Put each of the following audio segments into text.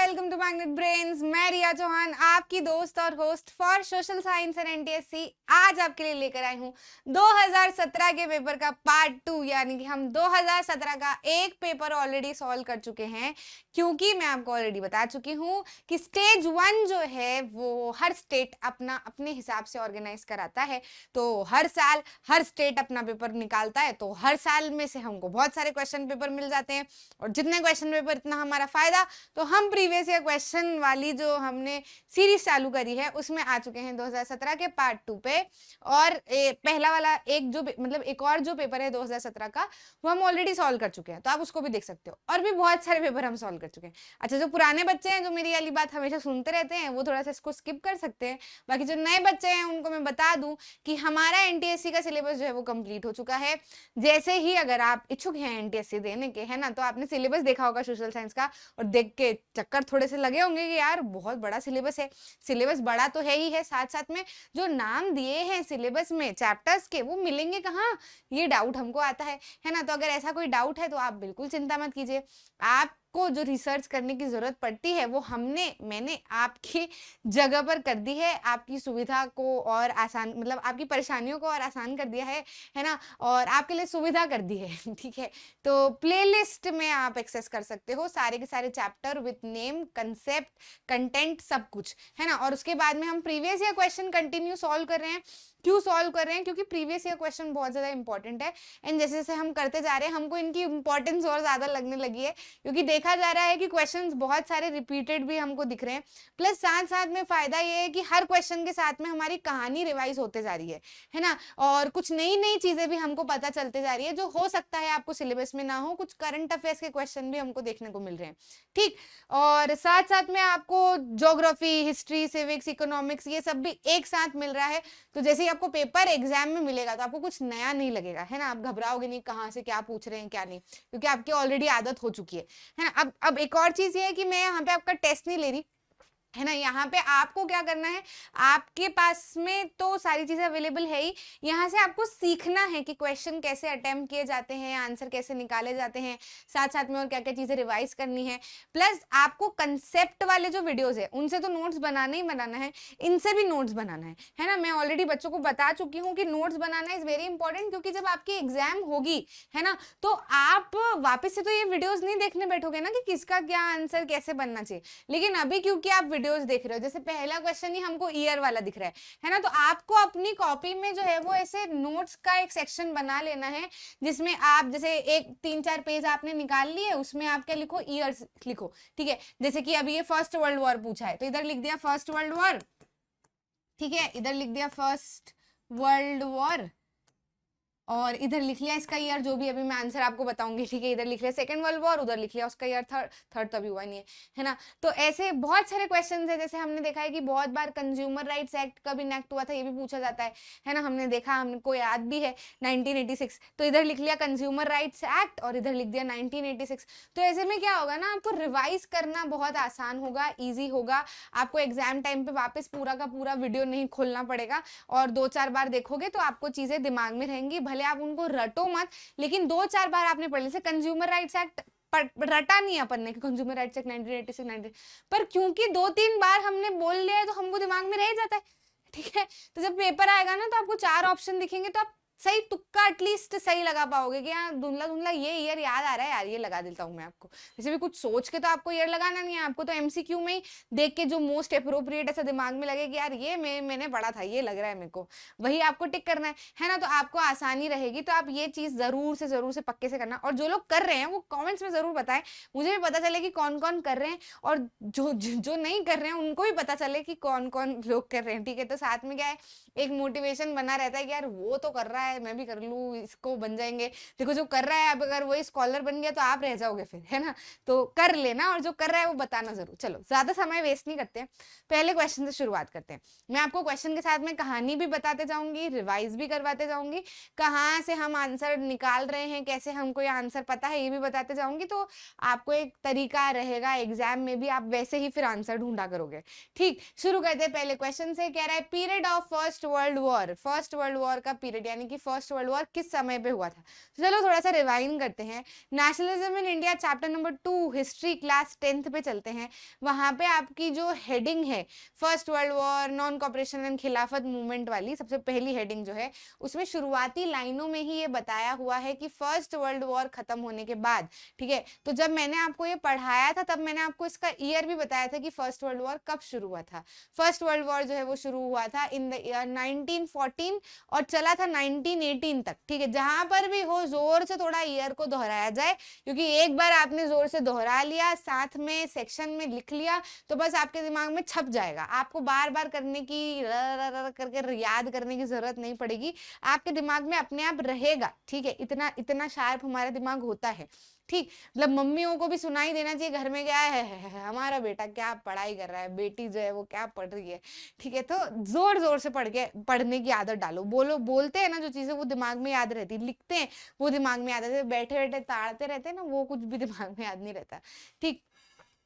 Welcome to magnet brains. मैं रिया चौहान, आपकी दोस्त और host for social science and NTSC. आज आपके लिए लेकर आई हूँ 2017 के पेपर का पार्ट 2, यानी कि हम 2017 का एक पेपर ऑलरेडी सॉल्व कर चुके हैं, क्योंकि मैं आपको ऑलरेडी बता चुकी हूँ कि स्टेज 1 जो है वो हर स्टेट अपना अपने हिसाब से ऑर्गेनाइज कराता है। तो हर साल हर स्टेट अपना पेपर निकालता है, तो हर साल में से हमको बहुत सारे क्वेश्चन पेपर मिल जाते हैं, और जितने क्वेश्चन पेपर इतना हमारा फायदा। तो हम प्रीवियस ईयर क्वेश्चन वाली जो हमने सीरीज चालू करी है उसमें आ चुके हैं 2017 के पार्ट 2 पे। और पहला वाला एक जो मतलब एक और जो पेपर है 2017 का, वो हम ऑलरेडी सॉल्व कर चुके हैं, तो आप उसको भी देख सकते हो। और भी बहुत सारे पेपर हम सॉल्व कर चुके हैं। अच्छा, जो पुराने बच्चे हैं जो मेरी वाली बात हमेशा सुनते रहते हैं, वो थोड़ा सा इसको स्किप कर सकते हैं। बाकी जो नए बच्चे हैं उनको मैं बता दूं कि हमारा एनटीएससी का सिलेबस जो है वो कंप्लीट हो चुका है। जैसे ही अगर आप इच्छुक हैं एनटीएससी देने के, है ना, तो आपने सिलेबस देखा होगा सोशल साइंस का, और देख के चक्कर थोड़े से लगे होंगे कि यार बहुत बड़ा सिलेबस है। सिलेबस बड़ा तो है ही है, साथ साथ में जो नाम दिए हैं सिलेबस में चैप्टर्स के, वो मिलेंगे कहाँ, ये डाउट हमको आता है ना। तो अगर ऐसा कोई डाउट है तो आप बिल्कुल चिंता मत कीजिए। आपको जो रिसर्च करने की जरूरत पड़ती है वो मैंने आपकी जगह पर कर दी है। आपकी सुविधा को और आसान, मतलब आपकी परेशानियों को और आसान कर दिया है ना, और आपके लिए सुविधा कर दी है। ठीक है, तो प्लेलिस्ट में आप एक्सेस कर सकते हो सारे के सारे chapter with name, concept, content, सब कुछ, है ना। और उसके बाद में हम previous year question continue solve कर रहे हैं। क्यों सॉल्व कर रहे हैं? क्योंकि प्रीवियस ईयर क्वेश्चन बहुत ज्यादा इंपॉर्टेंट है, एंड जैसे जैसे हम करते जा रहे हैं हमको इनकी इंपॉर्टेंस और ज्यादा लगने लगी है, क्योंकि देखा जा रहा है कि क्वेश्चंस बहुत सारे रिपीटेड भी हमको दिख रहे हैं। प्लस साथ साथ में फायदा ये है कि हर क्वेश्चन के साथ में हमारी कहानी रिवाइज होते जा रही है ना, और कुछ नई नई चीजें भी हमको पता चलते जा रही है, जो हो सकता है आपको सिलेबस में ना हो। कुछ करंट अफेयर्स के क्वेश्चन भी हमको देखने को मिल रहे हैं, ठीक। और साथ साथ में आपको ज्योग्राफी, हिस्ट्री, सिविक्स, इकोनॉमिक्स, ये सब भी एक साथ मिल रहा है। तो जैसे ही आपको पेपर एग्जाम में मिलेगा तो आपको कुछ नया नहीं लगेगा, है ना। आप घबराओगे नहीं कहाँ से क्या पूछ रहे हैं क्या नहीं, क्योंकि आपकी ऑलरेडी आदत हो चुकी है ना। अब एक और चीज ये है कि मैं यहाँ पे आपका टेस्ट नहीं ले रही, है ना। यहाँ पे आपको क्या करना है, आपके पास में तो सारी चीजें अवेलेबल है ही। यहाँ से आपको सीखना है कि क्वेश्चन कैसे अटेम्प्ट किए जाते हैं, आंसर कैसे निकाले जाते हैं, साथ साथ में और क्या क्या चीजें रिवाइज करनी है। प्लस आपको कंसेप्ट वाले जो वीडियोस है उनसे तो नोट्स बनाना ही बनाना है, इनसे भी नोट्स बनाना है ना। मैं ऑलरेडी बच्चों को बता चुकी हूँ कि notes banana is very important, क्योंकि जब आपकी एग्जाम होगी, है ना, तो आप वापस से तो ये वीडियोस नहीं देखने बैठोगे ना कि किसका क्या आंसर कैसे बनना चाहिए। लेकिन अभी क्योंकि आप वीडियोस देख रहे हो, जैसे पहला क्वेश्चन ही हमको ईयर वाला दिख रहा है ना, तो आपको अपनी कॉपी में जो है वो ऐसे नोट्स का एक सेक्शन बना लेना है, जिसमें आप जैसे एक 3-4 पेज आपने निकाल लिए, उसमें आप क्या लिखो, ईयर्स लिखो, ठीक है। जैसे कि अभी ये फर्स्ट वर्ल्ड वॉर पूछा है, तो इधर लिख दिया फर्स्ट वर्ल्ड वॉर, ठीक है, इधर लिख दिया फर्स्ट वर्ल्ड वॉर, और इधर लिख लिया इसका ईयर, जो भी अभी मैं आंसर आपको बताऊंगी, ठीक है। इधर लिख लिया सेकंड वर्ल्ड वॉर, उधर लिख लिया उसका ईयर, थर्ड तो अभी हुआ नहीं है ना। तो ऐसे बहुत सारे क्वेश्चंस है। जैसे हमने देखा है कि बहुत बार कंज्यूमर राइट्स एक्ट कब इनेक्ट हुआ था ये भी पूछा जाता है ना। हमने देखा, हमको याद भी है 1986, तो इधर लिख लिया कंज्यूमर राइट्स एक्ट और इधर लिख दिया 1986। तो ऐसे में क्या होगा ना, आपको रिवाइज करना बहुत आसान होगा, ईजी होगा। आपको एग्जाम टाइम पे वापस पूरा का पूरा वीडियो नहीं खोलना पड़ेगा, और 2-4 बार देखोगे तो आपको चीजें दिमाग में रहेंगी। भले आप उनको रटो मत, लेकिन 2-4 बार आपने पढ़ लिया। कंज्यूमर राइट्स एक्ट रटा नहीं अपन ने, कंज्यूमर राइट्स एक्ट 1986 19, पर क्योंकि 2-3 बार हमने बोल लिया है तो हमको दिमाग में रह जाता है, ठीक है। तो जब पेपर आएगा ना तो आपको 4 ऑप्शन दिखेंगे, तो आप सही तुक्का एटलीस्ट सही लगा पाओगे कि हाँ धुंधला धुंधला ये ईयर याद आ रहा है यार, ये लगा देता हूँ मैं आपको। जैसे भी कुछ सोच के तो आपको ईयर लगाना नहीं है, आपको तो एमसीक्यू में ही देख के जो मोस्ट अप्रोप्रिएट ऐसा दिमाग में लगे कि यार ये मैंने पढ़ा था, ये लग रहा है मेरे को, वही आपको टिक करना है ना। तो आपको आसानी रहेगी। तो आप ये चीज जरूर से पक्के से करना। और जो लोग कर रहे हैं वो कॉमेंट्स में जरूर बताएं, मुझे भी पता चले कि कौन कौन कर रहे हैं, और जो नहीं कर रहे हैं उनको भी पता चले कि कौन कौन लोग कर रहे हैं, ठीक है। तो साथ में क्या है, एक मोटिवेशन बना रहता है कि यार वो तो कर रहा है, मैं भी कर लूँ, इसको बन जाएंगे। देखो जो कर रहा है, अब अगर वही स्कॉलर बन गया तो आप रह जाओगे फिर, है ना। तो कर लेना, और जो कर रहा है वो बताना जरूर। चलो ज्यादा समय वेस्ट नहीं करते हैं, पहले क्वेश्चन से शुरुआत करते हैं। मैं आपको क्वेश्चन के साथ में कहानी भी बताते जाऊंगी, रिवाइज भी करवाते जाऊंगी, कहाँ से हम आंसर निकाल रहे हैं, कैसे हमको ये आंसर पता है, ये भी बताते जाऊंगी। तो आपको एक तरीका रहेगा, एग्जाम में भी आप वैसे ही फिर आंसर ढूंढा करोगे, ठीक। शुरू करते हैं पहले क्वेश्चन से। कह रहा है period of first world war, first world war का पीरियड, यानी कि कि फर्स्ट वर्ल्ड वॉर किस समय पे हुआ था। तो चलो थोड़ा सा रिवाइंड करते हैं। Nationalism in India chapter number 2 history class 10th पे चलते हैं। वहां पे आपकी जो हेडिंग है first world war, non cooperation and Khilafat movement वाली सबसे पहली हेडिंग जो है, उसमें शुरुआती लाइनों में ही ये बताया हुआ है कि फर्स्ट वर्ल्ड वॉर खत्म होने के बाद, ठीक है, तो जब मैंने आपको ये पढ़ाया था तब मैंने आपको इसका ईयर भी बताया था कि फर्स्ट वर्ल्ड वॉर कब शुरू हुआ था। फर्स्ट वर्ल्ड वॉर जो है वो शुरू हुआ था इन द ईयर 1914 और चला था 1918 तक, ठीक है। जहां पर भी हो जोर से थोड़ा ईयर को दोहराया जाए, क्योंकि एक बार आपने जोर से दोहरा लिया, साथ में सेक्शन में लिख लिया, तो बस आपके दिमाग में छप जाएगा। आपको बार बार करने की करके याद करने की जरूरत नहीं पड़ेगी, आपके दिमाग में अपने आप रहेगा, ठीक है। इतना इतना शार्प हमारा दिमाग होता है, ठीक। मतलब मम्मियों को भी सुनाई देना चाहिए घर में क्या है हमारा बेटा क्या पढ़ाई कर रहा है, बेटी जो है वो क्या पढ़ रही है, ठीक है। तो जोर जोर से पढ़ने की आदत डालो। बोलते हैं ना जो चीजें वो दिमाग में याद रहती, लिखते हैं वो दिमाग में याद रहती, बैठे बैठे ताड़ते रहते हैं ना, वो कुछ भी दिमाग में याद नहीं रहता, ठीक।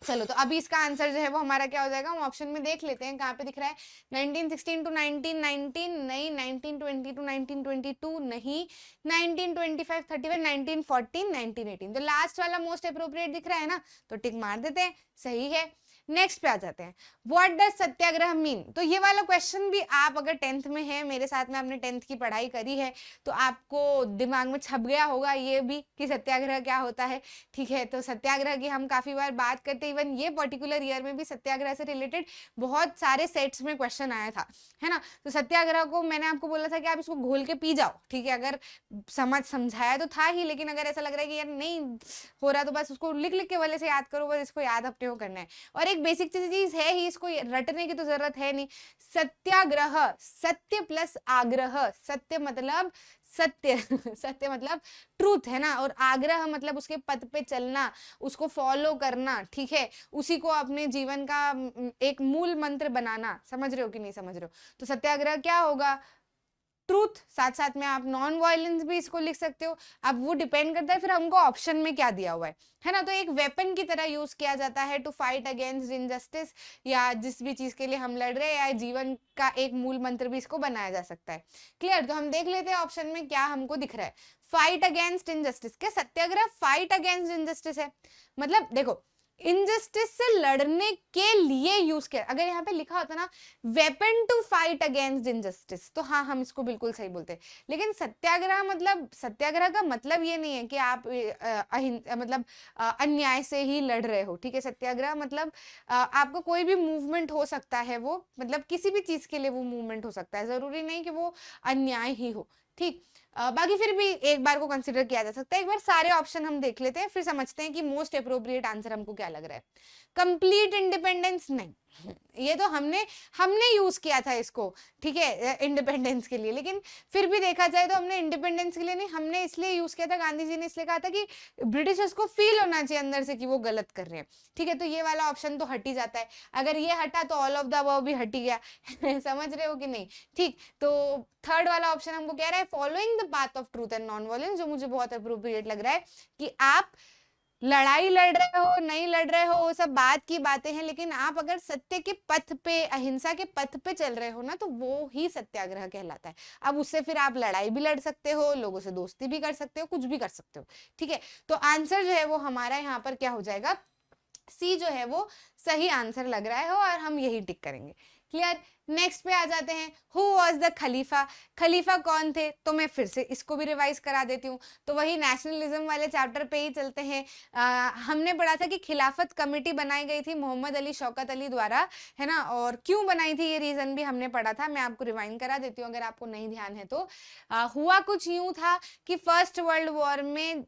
चलो तो अभी इसका आंसर जो है वो हमारा क्या हो जाएगा, हम ऑप्शन में देख लेते हैं कहाँ पे दिख रहा है। 1916 to 1919 नहीं, 1920 to 1922 नहीं, 1925 31 1914 1918, तो लास्ट वाला मोस्ट अप्रोप्रिएट दिख रहा है ना, तो टिक मार देते हैं, सही है। नेक्स्ट पे आ जाते हैं, व्हाट डज सत्याग्रह मीन। तो ये वाला क्वेश्चन भी आप अगर 10th में है, मेरे साथ में आपने 10th की पढ़ाई करी है, तो आपको दिमाग में छप गया होगा ये भी कि सत्याग्रह क्या होता है, ठीक है। तो सत्याग्रह की हम काफी बार बात करते हैं, इवन ये पर्टिकुलर ईयर में भी सत्याग्रह से रिलेटेड बहुत सारे सेट्स में क्वेश्चन आया था, है ना। तो सत्याग्रह को मैंने आपको बोला था कि आप इसको घोल के पी जाओ, ठीक है। अगर समझाया तो था ही, लेकिन अगर ऐसा लग रहा है कि यार नहीं हो रहा तो बस उसको लिख लिख के वाले से याद करो, बस इसको याद अपने को करना है। और एक बेसिक चीज है ही, इसको रटने की तो जरूरत है नहीं। सत्याग्रह, सत्य प्लस आग्रह, सत्य मतलब सत्य सत्य मतलब ट्रूथ, है ना, और आग्रह मतलब उसके पथ पे चलना, उसको फॉलो करना, ठीक है, उसी को अपने जीवन का एक मूल मंत्र बनाना। समझ रहे हो कि नहीं समझ रहे हो। तो सत्याग्रह क्या होगा, ट्रूथ, साथ साथ में आप नॉन वायलेंस भी इसको लिख सकते हो। अब वो डिपेंड करता है फिर हमको ऑप्शन में क्या दिया हुआ है ना। तो एक वेपन की तरह यूज किया जाता है टू फाइट अगेंस्ट इनजस्टिस, या जिस भी चीज के लिए हम लड़ रहे हैं, या जीवन का एक मूल मंत्र भी इसको बनाया जा सकता है। क्लियर। तो हम देख लेते हैं ऑप्शन में क्या हमको दिख रहा है। फाइट अगेंस्ट इनजस्टिस, क्या सत्याग्रह फाइट अगेंस्ट इनजस्टिस है? मतलब देखो, इनजस्टिस से लड़ने के लिए यूज किया, अगर यहाँ पे लिखा होता ना weapon to fight against injustice, तो हाँ हम इसको बिल्कुल सही बोलते हैं। लेकिन सत्याग्रह मतलब, सत्याग्रह का मतलब ये नहीं है कि आप मतलब अन्याय से ही लड़ रहे हो, ठीक है। सत्याग्रह मतलब आपका कोई भी मूवमेंट हो सकता है, वो मतलब किसी भी चीज के लिए वो मूवमेंट हो सकता है, जरूरी नहीं कि वो अन्याय ही हो, ठीक। बाकी फिर भी एक बार को कंसिडर किया जा सकता है। एक बार सारे ऑप्शन हम देख लेते हैं, फिर समझते हैं कि मोस्ट अप्रोप्रिएट आंसर हमको क्या लग रहा है। कंप्लीट इंडिपेंडेंस नहीं, ये तो हमने यूज किया था इसको, ठीक है, इंडिपेंडेंस के लिए। लेकिन फिर भी देखा जाए तो हमने इंडिपेंडेंस के लिए नहीं, हमने इसलिए यूज किया था, गांधी जी ने इसलिए कहा था कि ब्रिटिशर्स को फील होना चाहिए अंदर से कि वो गलत कर रहे हैं, ठीक है। तो ये वाला ऑप्शन तो हट ही जाता है। अगर ये हटा तो ऑल ऑफ द अबव भी हट ही गया समझ रहे हो कि नहीं, ठीक। तो थर्ड वाला ऑप्शन हमको कह रहा है following the path of truth and non violence, जो मुझे बहुत अप्रोप्रिएट लग रहा है कि आप लड़ाई लड़ रहे हो नहीं लड़ रहे हो वो सब बात की बातें हैं, लेकिन आप अगर सत्य के पथ पे, अहिंसा के पथ पे चल रहे हो ना, तो वो ही सत्याग्रह कहलाता है। अब उससे फिर आप लड़ाई भी लड़ सकते हो, लोगों से दोस्ती भी कर सकते हो, कुछ भी कर सकते हो, ठीक है। तो आंसर जो है वो हमारा यहाँ पर क्या हो जाएगा, सी जो है वो सही आंसर लग रहा है, और हम यही टिक करेंगे। क्लियर। नेक्स्ट पे आ जाते हैं, हु वॉज द खलीफा। खलीफा कौन थे, तो मैं फिर से इसको भी रिवाइज करा देती हूँ। तो वही नेशनलिज्म वाले चैप्टर पे ही चलते हैं। हमने पढ़ा था कि खिलाफत कमेटी बनाई गई थी मोहम्मद अली शौकत अली द्वारा, है ना, और क्यों बनाई थी ये रीजन भी हमने पढ़ा था। मैं आपको रिवाइंड करा देती हूँ अगर आपको नहीं ध्यान है तो। हुआ कुछ यूं था कि फर्स्ट वर्ल्ड वॉर में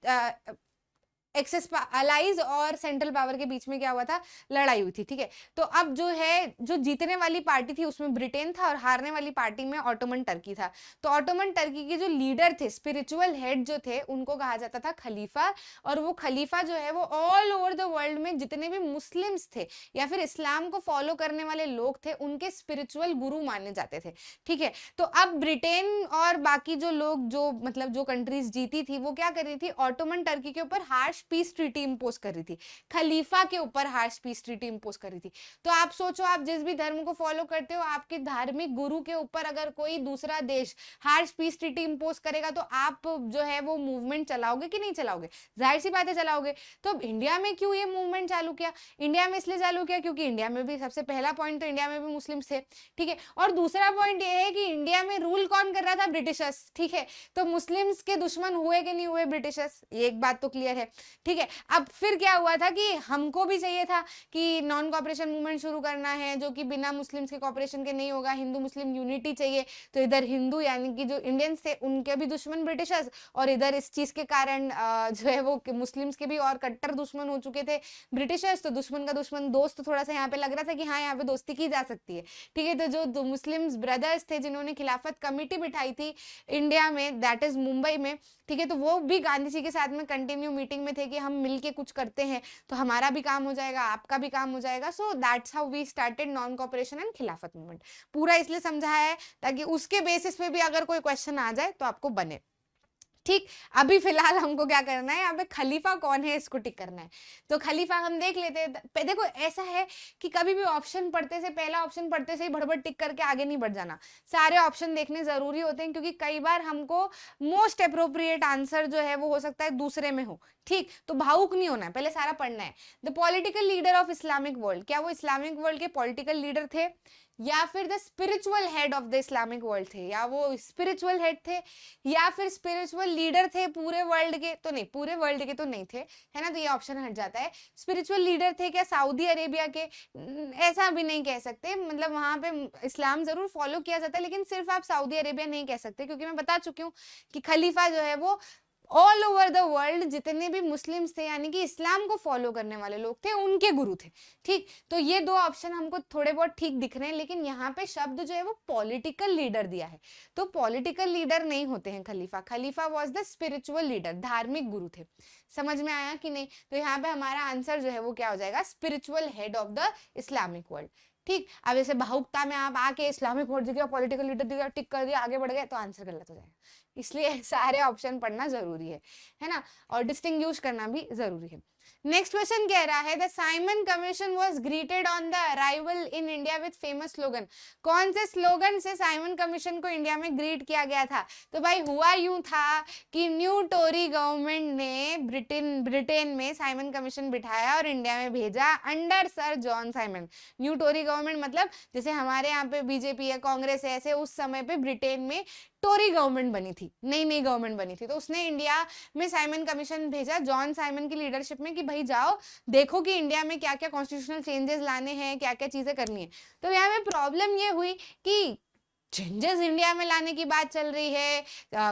एक्सेस अलाइज और सेंट्रल पावर के बीच में क्या हुआ था, लड़ाई हुई थी, ठीक है। तो अब जो है, जो जीतने वाली पार्टी थी उसमें ब्रिटेन था, और हारने वाली पार्टी में ऑटोमन टर्की था। तो ऑटोमन टर्की के जो लीडर थे, स्पिरिचुअल हेड जो थे, उनको कहा जाता था खलीफा। और वो खलीफा जो है वो ऑल ओवर द वर्ल्ड में जितने भी मुस्लिम्स थे या फिर इस्लाम को फॉलो करने वाले लोग थे, उनके स्पिरिचुअल गुरु माने जाते थे, ठीक है। तो अब ब्रिटेन और बाकी जो लोग, जो मतलब जो कंट्रीज जीती थी, वो क्या कर रही थी, ऑटोमन टर्की के ऊपर हार्श पीस ट्रीटी इंपोज कर रही थी, खलीफा के ऊपर हार्श पीस ट्रीटी इंपोज कर रही थी। तो आप सोचो, आप जिस भी धर्म को फॉलो करते हो, आपके धार्मिक गुरु के ऊपर अगर कोई दूसरा देश हार्श पीस ट्रीटी इंपोज करेगा तो आप जो है वो मूवमेंट चलाओगे कि नहीं चलाओगे? जाहिर सी बात है चलाओगे। तो इंडिया में क्यों ये मूवमेंट चालू किया? इंडिया में इसलिए चालू किया क्योंकि इंडिया में भी सबसे पहला पॉइंट तो इंडिया में भी मुस्लिम्स थे, ठीक है। और दूसरा पॉइंट ये है कि इंडिया में रूल कौन कर रहा था? ब्रिटिशर्स, ठीक है। तो मुस्लिम्स के दुश्मन हुए कि नहीं हुए ब्रिटिशर्स? ये एक बात तो क्लियर है, ठीक है। अब फिर क्या हुआ था कि हमको भी चाहिए था कि नॉन कॉपरेशन मूवमेंट शुरू करना है जो कि बिना मुस्लिम्स के कॉपरेशन के नहीं होगा, हिंदू मुस्लिम यूनिटी चाहिए। तो इधर हिंदू यानी कि जो इंडियंस थे उनके भी दुश्मन ब्रिटिशर्स, और इधर इस चीज के कारण जो है वो मुस्लिम्स के भी और कट्टर दुश्मन हो चुके थे ब्रिटिशर्स। तो दुश्मन का दुश्मन दोस्त थोड़ा सा यहाँ पे लग रहा था कि हाँ यहाँ पे दोस्ती की जा सकती है, ठीक है। तो जो मुस्लिम्स ब्रदर्स थे जिन्होंने खिलाफत कमेटी बिठाई थी इंडिया में, दैट इज मुंबई में, ठीक है, तो वो भी गांधी जी के साथ में कंटिन्यू मीटिंग में थे कि हम मिलके कुछ करते हैं तो हमारा भी काम हो जाएगा, आपका भी काम हो जाएगा। So that's how we started non cooperation and Khilafat movement. पूरा इसलिए समझाया है ताकि उसके बेसिस पे भी अगर कोई क्वेश्चन आ जाए तो आपको बने, ठीक। अभी फिलहाल हमको क्या करना है, यहाँ पे खलीफा कौन है इसको टिक करना है। तो खलीफा हम देख लेते हैं। देखो ऐसा है कि कभी भी ऑप्शन पढ़ते से, पहला ऑप्शन पढ़ते से ही भड़बड़ टिक करके आगे नहीं बढ़ जाना, सारे ऑप्शन देखने जरूरी होते हैं क्योंकि कई बार हमको मोस्ट अप्रोप्रिएट आंसर जो है वो हो सकता है दूसरे में हो, ठीक। तो भावुक नहीं होना है, पहले सारा पढ़ना है। The political leader of Islamic world, क्या वो इस्लामिक वर्ल्ड के पॉलिटिकल लीडर थे या फिर the spiritual head of the Islamic world थे? या वो स्पिरिचुअल हेड थे या फिर स्पिरिचुअल लीडर थे पूरे वर्ल्ड के? तो नहीं, पूरे वर्ल्ड के तो नहीं थे, है ना, तो ये ऑप्शन हट जाता है। स्पिरिचुअल लीडर थे क्या सऊदी अरेबिया के? ऐसा भी नहीं कह सकते, मतलब वहां पे इस्लाम जरूर फॉलो किया जाता है लेकिन सिर्फ आप सऊदी अरेबिया नहीं कह सकते क्योंकि मैं बता चुकी हूँ कि खलीफा जो है वो ऑल ओवर द वर्ल्ड जितने भी मुस्लिम्स थे यानी कि इस्लाम को फॉलो करने वाले लोग थे उनके गुरु थे, ठीक। तो ये दो ऑप्शन हमको थोड़े बहुत ठीक दिख रहे हैं लेकिन यहाँ पे शब्द जो है वो पॉलिटिकल लीडर दिया है, तो पॉलिटिकल लीडर नहीं होते हैं खलीफा। खलीफा वाज द स्पिरिचुअल लीडर, धार्मिक गुरु थे। समझ में आया कि नहीं? तो यहाँ पे हमारा आंसर जो है वो क्या हो जाएगा? Spiritual head of the Islamic world, ठीक। अब जैसे भावुकता में आप आके इस्लामिक वर्ड दिख गया, पॉलिटिकल लीडर दिख गया, टिक कर दिया, आगे बढ़ गए तो आंसर गलत हो जाएगा। इसलिए सारे ऑप्शन पढ़ना जरूरी है ना, और डिस्टिंग्विश करना भी जरूरी है। नेक्स्ट क्वेश्चन कह रहा है the Simon commission was greeted on the arrival in India with famous slogan. कौन से स्लोगन से साइमन कमीशन को इंडिया में ग्रीट किया गया था? तो भाई हुआ यूं था कि न्यू टोरी गवर्नमेंट ने ब्रिटेन में साइमन कमीशन बिठाया और इंडिया में भेजा under sir John Simon. New Tory government मतलब जैसे हमारे यहाँ पे बीजेपी है, कांग्रेस है, ऐसे उस समय पे ब्रिटेन में टोरी गवर्नमेंट बनी थी, नई नई गवर्नमेंट बनी थी, तो उसने इंडिया में साइमन कमीशन भेजा जॉन साइमन की लीडरशिप में कि भाई जाओ देखो कि इंडिया में क्या क्या कॉन्स्टिट्यूशनल चेंजेस लाने हैं, क्या क्या चीजें करनी है। तो यहाँ में प्रॉब्लम ये हुई कि चेंजेस इंडिया में लाने की बात चल रही है,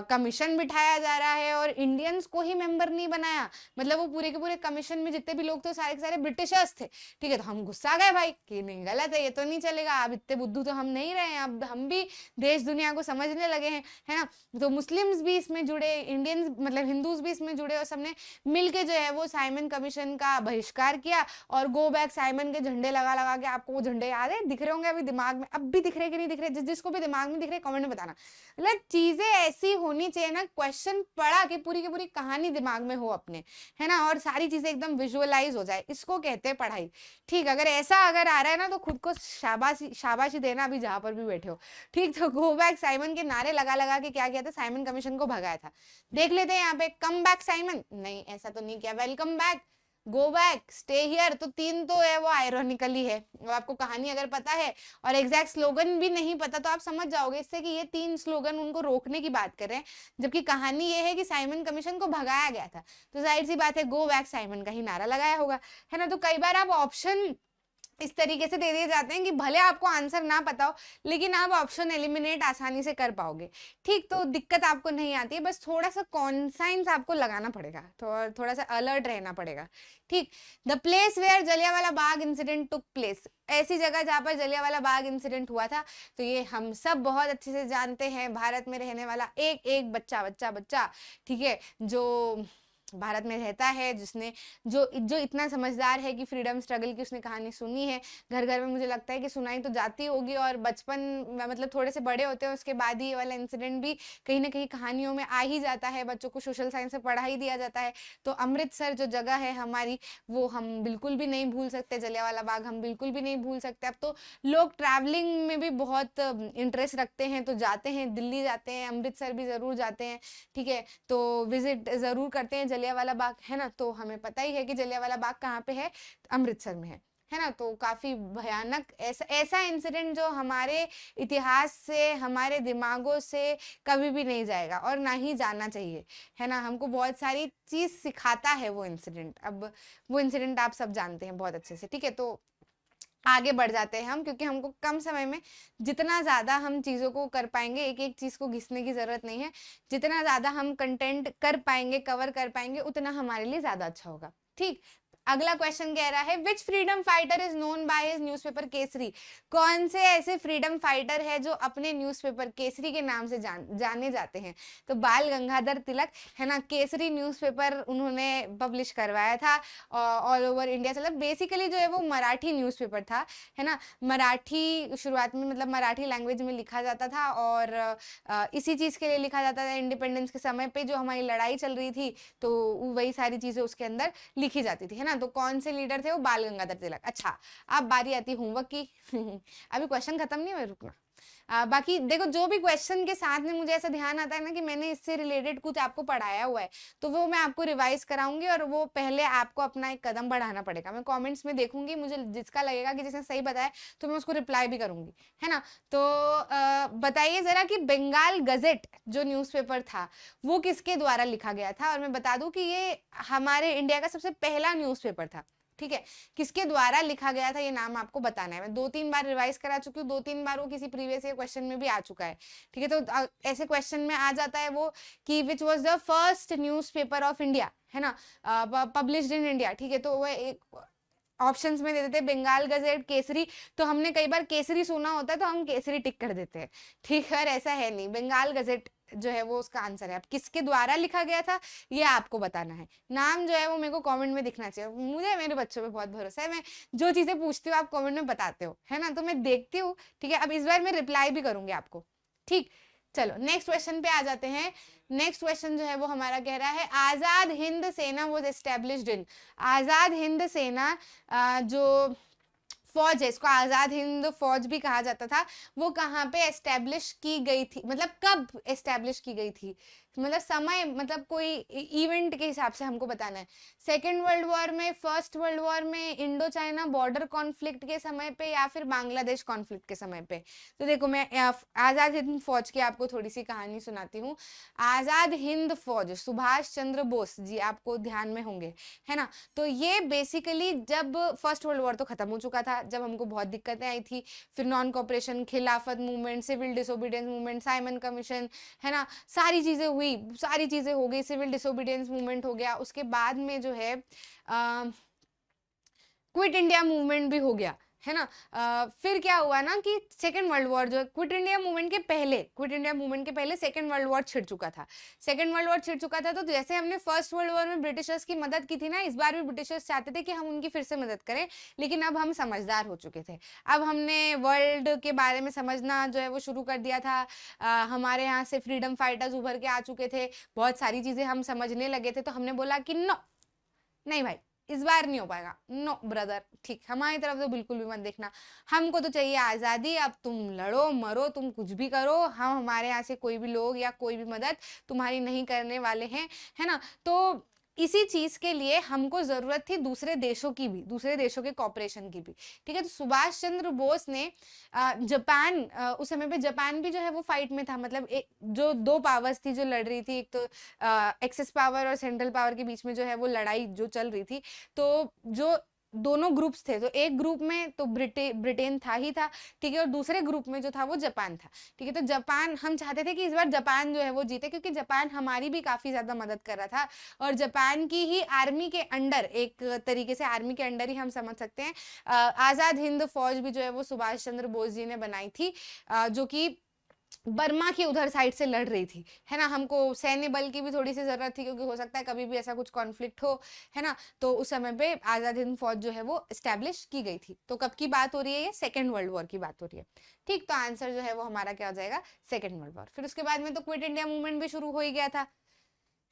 कमीशन बिठाया जा रहा है और इंडियंस को ही मेंबर नहीं बनाया, मतलब वो पूरे के पूरे कमीशन में जितने भी लोग थे सारे के सारे ब्रिटिशर्स थे, ठीक है। तो हम गुस्सा गए भाई कि नहीं, गलत है, ये तो नहीं चलेगा, अब इतने बुद्धू तो हम नहीं रहे हैं, अब हम भी देश दुनिया को समझने लगे हैं, है ना। तो मुस्लिम्स भी इसमें जुड़े, इंडियंस मतलब हिंदूज भी इसमें जुड़े और सबने मिलके जो है वो साइमन कमीशन का बहिष्कार किया और गो बैक साइमन के झंडे लगा लगा के, आपको वो झंडे याद है, दिख रहे होंगे अभी दिमाग में, अब भी दिख रहे कि नहीं दिख रहे, जिसको भी दिमाग में दिख रहे कमेंट में बताना। मतलब चीजें ऐसी होनी चाहिए ना, क्वेश्चन पढ़ा कि पूरी की पूरी कहानी दिमाग में हो अपने, है ना, और सारी चीजें एकदम विजुअलाइज हो जाए, इसको कहते हैं पढ़ाई, ठीक। अगर ऐसा अगर आ रहा है ना तो खुद को शाबाशी देना अभी जहां पर भी बैठे हो, ठीक। तो गो बैक साइमन के नारे लगा लगा के क्या किया था, साइमन कमीशन को भगाया था। देख लेते हैं यहाँ पे, कम बैक साइमन, नहीं ऐसा तो नहीं किया, welcome back, go back, stay here, तो तीन तो है वो आयरॉनिकली है। और आपको कहानी अगर पता है और एग्जैक्ट स्लोगन भी नहीं पता तो आप समझ जाओगे इससे कि ये तीन स्लोगन उनको रोकने की बात कर रहे हैं, जबकि कहानी ये है कि साइमन कमीशन को भगाया गया था। तो जाहिर सी बात है गो बैक साइमन का ही नारा लगाया होगा, है ना। तो कई बार आप ऑप्शन इस तरीके से दे दिए जाते हैं कि भले आपको आंसर ना पता हो लेकिन आप ऑप्शन एलिमिनेट आसानी से कर पाओगे, ठीक। तो दिक्कत आपको नहीं आती है, बस थोड़ा सा कॉन्साइंस आपको लगाना पड़ेगा, तो थोड़ा सा अलर्ट रहना पड़ेगा, ठीक। The place where Jallianwala Bagh incident took place, ऐसी जगह जहां पर जलियांवाला बाग इंसिडेंट हुआ था, तो ये हम सब बहुत अच्छे से जानते हैं, भारत में रहने वाला एक एक बच्चा, ठीक है, जो भारत में रहता है, जिसने जो जो इतना समझदार है कि फ्रीडम स्ट्रगल की उसने कहानी सुनी है, घर घर में मुझे लगता है कि सुनाई तो जाती होगी, और बचपन मतलब थोड़े से बड़े होते हैं उसके बाद ही ये वाला इंसिडेंट भी कहीं ना कहीं कहानियों में आ ही जाता है, बच्चों को सोशल साइंस में पढ़ा ही दिया जाता है। तो अमृतसर जो जगह है हमारी, वो हम बिल्कुल भी नहीं भूल सकते, जलियांवाला बाग हम बिल्कुल भी नहीं भूल सकते। अब तो लोग ट्रैवलिंग में भी बहुत इंटरेस्ट रखते हैं, तो जाते हैं, दिल्ली जाते हैं, अमृतसर भी ज़रूर जाते हैं, ठीक है, तो विजिट ज़रूर करते हैं जलियांवाला बाग, है ना। तो हमें पता ही है कि जलियांवाला बाग कहाँ पे है, अमृतसर में है ना। तो काफ़ी भयानक ऐसा ऐसा इंसिडेंट जो हमारे इतिहास से, हमारे दिमागों से कभी भी नहीं जाएगा और ना ही जाना चाहिए, है ना। हमको बहुत सारी चीज़ सिखाता है वो इंसिडेंट। अब वो इंसिडेंट आप सब जानते हैं बहुत अच्छे से, ठीक है। तो आगे बढ़ जाते हैं हम, क्योंकि हमको कम समय में जितना ज़्यादा हम चीज़ों को कर पाएंगे, एक एक चीज़ को घिसने की ज़रूरत नहीं है, जितना ज़्यादा हम कंटेंट कर पाएंगे, कवर कर पाएंगे, उतना हमारे लिए ज़्यादा अच्छा होगा, ठीक। अगला क्वेश्चन कह रहा है which freedom fighter is known by his newspaper Kesari. कौन से ऐसे फ्रीडम फाइटर है जो अपने न्यूज़पेपर केसरी के नाम से जाने जाते हैं। तो बाल गंगाधर तिलक, है ना। केसरी न्यूज़पेपर उन्होंने पब्लिश करवाया था ऑल ओवर इंडिया। मतलब बेसिकली जो है वो मराठी न्यूज़पेपर था, है ना। मराठी शुरुआत में मतलब मराठी लैंग्वेज में लिखा जाता था, और इसी चीज़ के लिए लिखा जाता था, इंडिपेंडेंस के समय पे जो हमारी लड़ाई चल रही थी, तो वही सारी चीज़ें उसके अंदर लिखी जाती थी, है ना। तो कौन से लीडर थे वो, बाल गंगाधर तिलक। अच्छा, अब बारी आती होमवर्क की अभी क्वेश्चन खत्म नहीं हुआ, रुकना। बाकी देखो, जो भी क्वेश्चन के साथ में मुझे ऐसा ध्यान आता है ना कि मैंने इससे रिलेटेड कुछ आपको पढ़ाया हुआ है, तो वो मैं आपको रिवाइज कराऊंगी, और वो पहले आपको अपना एक कदम बढ़ाना पड़ेगा। मैं कमेंट्स में देखूंगी, मुझे जिसका लगेगा कि जिसने सही बताया तो मैं उसको रिप्लाई भी करूंगी, है ना। तो बताइए जरा कि बंगाल गजेट जो न्यूज़पेपर था वो किसके द्वारा लिखा गया था। और मैं बता दूं कि ये हमारे इंडिया का सबसे पहला न्यूज़पेपर था, ठीक है। किसके द्वारा लिखा गया था ये नाम आपको बताना है। मैं 2-3 बार रिवाइज करा चुकी हूँ, 2-3 बार वो किसी प्रीवियस क्वेश्चन में भी आ चुका है, ठीक है। तो ऐसे क्वेश्चन में आ जाता है वो कि which was the first newspaper of India, है ना, पब्लिश्ड इन इंडिया, ठीक है। तो वो एक ऑप्शंस में दे देते हैं बंगाल गजेट, केसरी। तो हमने कई बार केसरी सुना होता है तो हम केसरी टिक कर देते हैं, ठीक है। और ऐसा है नहीं, बंगाल गजेट जो है वो उसका आंसर है। अब किसके द्वारा लिखा गया था ये आपको बताना है। नाम जो है वो मेरे को कमेंट में दिखना चाहिए। मुझे मेरे बच्चों पे बहुत भरोसा है, मैं जो चीजें पूछती हूँ आप कमेंट में बताते हो, है ना। तो मैं देखती हूँ, ठीक है। अब इस बार मैं रिप्लाई भी करूंगी आपको, ठीक। चलो नेक्स्ट क्वेश्चन पे आ जाते हैं। नेक्स्ट क्वेश्चन जो है वो हमारा कह रहा है आजाद हिंद सेना was established in. Azad Hind सेना जो फौज है, इसको आजाद हिंद फौज भी कहा जाता था, वो कहाँ पे एस्टेब्लिश की गई थी, मतलब कब एस्टेब्लिश की गई थी, मतलब समय, मतलब कोई इवेंट के हिसाब से हमको बताना है। सेकेंड वर्ल्ड वॉर में, फर्स्ट वर्ल्ड वॉर में, इंडो चाइना बॉर्डर कॉन्फ्लिक्ट के समय पे, या फिर बांग्लादेश कॉन्फ्लिक्ट के समय पे। तो देखो मैं आजाद हिंद फौज की आपको थोड़ी सी कहानी सुनाती हूँ। आजाद हिंद फौज सुभाष चंद्र बोस जी आपको ध्यान में होंगे, है ना। तो ये बेसिकली जब फर्स्ट वर्ल्ड वॉर तो खत्म हो चुका था, जब हमको बहुत दिक्कतें आई थी, फिर non cooperation, Khilafat movement, civil disobedience movement, Simon commission, है ना, सारी चीजें हुई, सारी चीजें हो गई, सिविल डिसोबीडियंस मूवमेंट हो गया, उसके बाद में जो है क्विट इंडिया मूवमेंट भी हो गया, है ना। फिर क्या हुआ ना कि सेकेंड वर्ल्ड वॉर जो क्विट इंडिया मूवमेंट के पहले सेकेंड वर्ल्ड वॉर छिड़ चुका था। सेकेंड वर्ल्ड वॉर छिड़ चुका था, तो जैसे हमने फर्स्ट वर्ल्ड वॉर में ब्रिटिशर्स की मदद की थी ना, इस बार भी ब्रिटिशर्स चाहते थे कि हम उनकी फिर से मदद करें, लेकिन अब हम समझदार हो चुके थे। अब हमने वर्ल्ड के बारे में समझना जो है वो शुरू कर दिया था। हमारे यहाँ से फ्रीडम फाइटर्स उभर के आ चुके थे, बहुत सारी चीजें हम समझने लगे थे। तो हमने बोला कि नो, नहीं भाई, इस बार नहीं हो पाएगा, नो ब्रदर, ठीक, हमारी तरफ तो बिल्कुल भी मत देखना, हमको तो चाहिए आज़ादी। अब तुम लड़ो मरो, तुम कुछ भी करो, हम हमारे यहाँ से कोई भी लोग या कोई भी मदद तुम्हारी नहीं करने वाले हैं, है ना। तो इसी चीज के लिए हमको जरूरत थी दूसरे देशों की भी, दूसरे देशों के कॉपरेशन की भी, ठीक है। तो सुभाष चंद्र बोस ने जापान, उस समय पे जापान भी जो है वो फाइट में था, मतलब एक जो दो पावर्स थी जो लड़ रही थी, एक तो एक्सेस पावर और सेंट्रल पावर के बीच में जो है वो लड़ाई जो चल रही थी। तो जो दोनों ग्रुप्स थे, तो एक ग्रुप में तो ब्रिटेन था ही था, ठीक है, और दूसरे ग्रुप में जो था वो जापान था, ठीक है। तो जापान, हम चाहते थे कि इस बार जापान जो है वो जीते, क्योंकि जापान हमारी भी काफी ज्यादा मदद कर रहा था, और जापान की ही आर्मी के अंडर, एक तरीके से आर्मी के अंडर ही हम समझ सकते हैं, आजाद हिंद फौज भी जो है वो सुभाष चंद्र बोस जी ने बनाई थी, जो कि बर्मा की उधर साइड से लड़ रही थी, है ना। हमको सैन्य बल की भी थोड़ी सी जरूरत थी, क्योंकि हो सकता है कभी भी ऐसा कुछ कॉन्फ्लिक्ट हो, है ना। तो उस समय पे आजाद हिंद फौज जो है वो स्टैब्लिश की गई थी। तो कब की बात हो रही है, ये सेकेंड वर्ल्ड वॉर की बात हो रही है। ठीक, तो आंसर जो है वो हमारा क्या हो जाएगा, सेकेंड वर्ल्ड वॉर। फिर उसके बाद में तो क्विट इंडिया मूवमेंट भी शुरू हो ही गया था।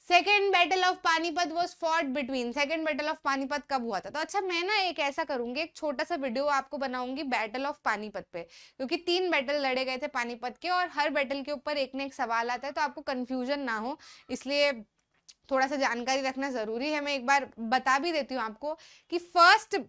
Second battle of Panipat was fought between, second battle of Panipat कब हुआ था। तो अच्छा, मैं ना एक ऐसा करूंगी, एक छोटा सा वीडियो आपको बनाऊंगी बैटल ऑफ पानीपत पे, क्योंकि 3 बैटल लड़े गए थे पानीपत के, और हर बैटल के ऊपर एक न एक सवाल आता है, तो आपको कंफ्यूजन ना हो, इसलिए थोड़ा सा जानकारी रखना जरूरी है। मैं एक बार बता भी देती हूँ आपको कि फर्स्ट